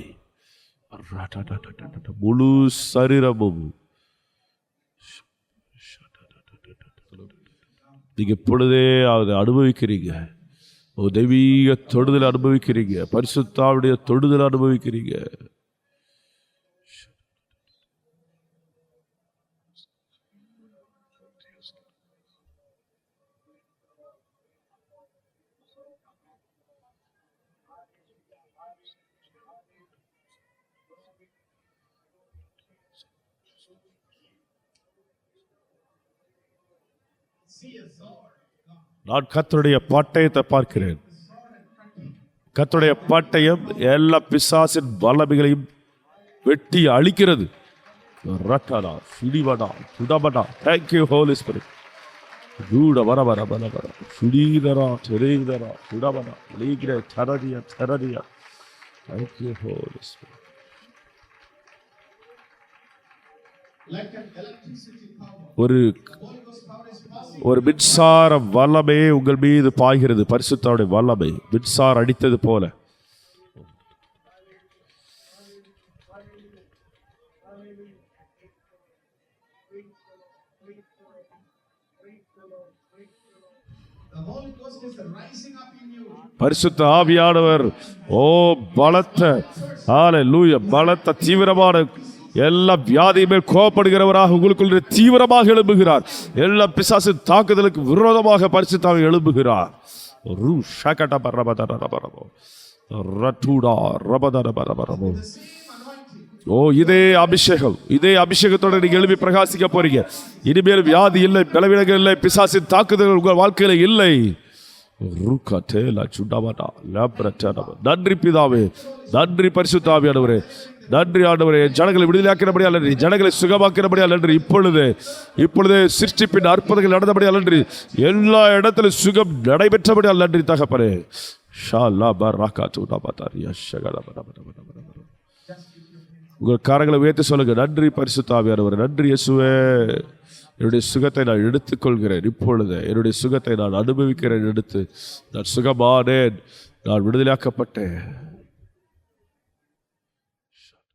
முழு சரீரமும் நீங்க இப்பொழுதே அதை அனுபவிக்கிறீங்க. தெய்வீக தொடுதல் அனுபவிக்கிறீங்க. பரிசுத்தாவுடைய தொடுதல் அனுபவிக்கிறீங்க. நான் கர்த்தருடைய பட்டயத்தை பார்க்கிறேன். கர்த்தருடைய பட்டயம் எல்லா பிசாசின் வல்லமைகளையும் வெட்டி அழிக்கிறது. Thank you Holy Spirit. Thank you Holy Spirit. ஒரு மின்சார வல்லமே உங்கள் மீது பாய்கிறது. பரிசுத்தாவுடைய வல்லமை மின்சாரம் அடித்தது போல. பரிசுத்த ஆவியானவர் பலத்த ஹல்லேலூயா பலத்த தீவிரமான எல்லா வியாதியுமே கோபப்படுகிறவராக உங்களுக்குள்ள தீவிரமாக எழும்புகிறார். எல்லா பிசாசு தாக்குதலுக்கு விரோதமாக பரிசுத்தாவை எழும்புகிறார். இதே அபிஷேகம், இதே அபிஷேகத்தோட நீங்க எழுப்பி பிரகாசிக்க போறீங்க. இனிமேல் வியாதி இல்லை, பலவீனங்கள் இல்லை, பிசாசின் தாக்குதல் உங்கள் வாழ்க்கையில இல்லை. நன்றி பிதாவே, நன்றி பரிசுத்த ஆவியானவரே, நன்றி ஆண்டவரே. ஜனங்களை விடுதலையாக்கினபடியால் நன்றி, ஜனங்களை சுகமாக்கினபடியால் நன்றி. இப்பொழுதே சிருஷ்டிப்பின் அற்புதங்கள் நடந்தபடியால் நன்றி, எல்லா இடத்திலும் சுகம் நடைபெற்றபடியால் நன்றி தகப்பனே. உங்கள் காரங்களை உயர்த்தி சொல்லுங்க. நன்றி பரிசுத்த ஆவியானவரே, நன்றி இயேசுவே. என்னுடைய சுகத்தை நான் எடுத்துக்கொள்கிறேன். இப்பொழுது என்னுடைய சுகத்தை நான் அனுபவிக்கிறேன். எடுத்து நான் சுகமானேன், நான் விடுதலையாக்கப்பட்டேன்.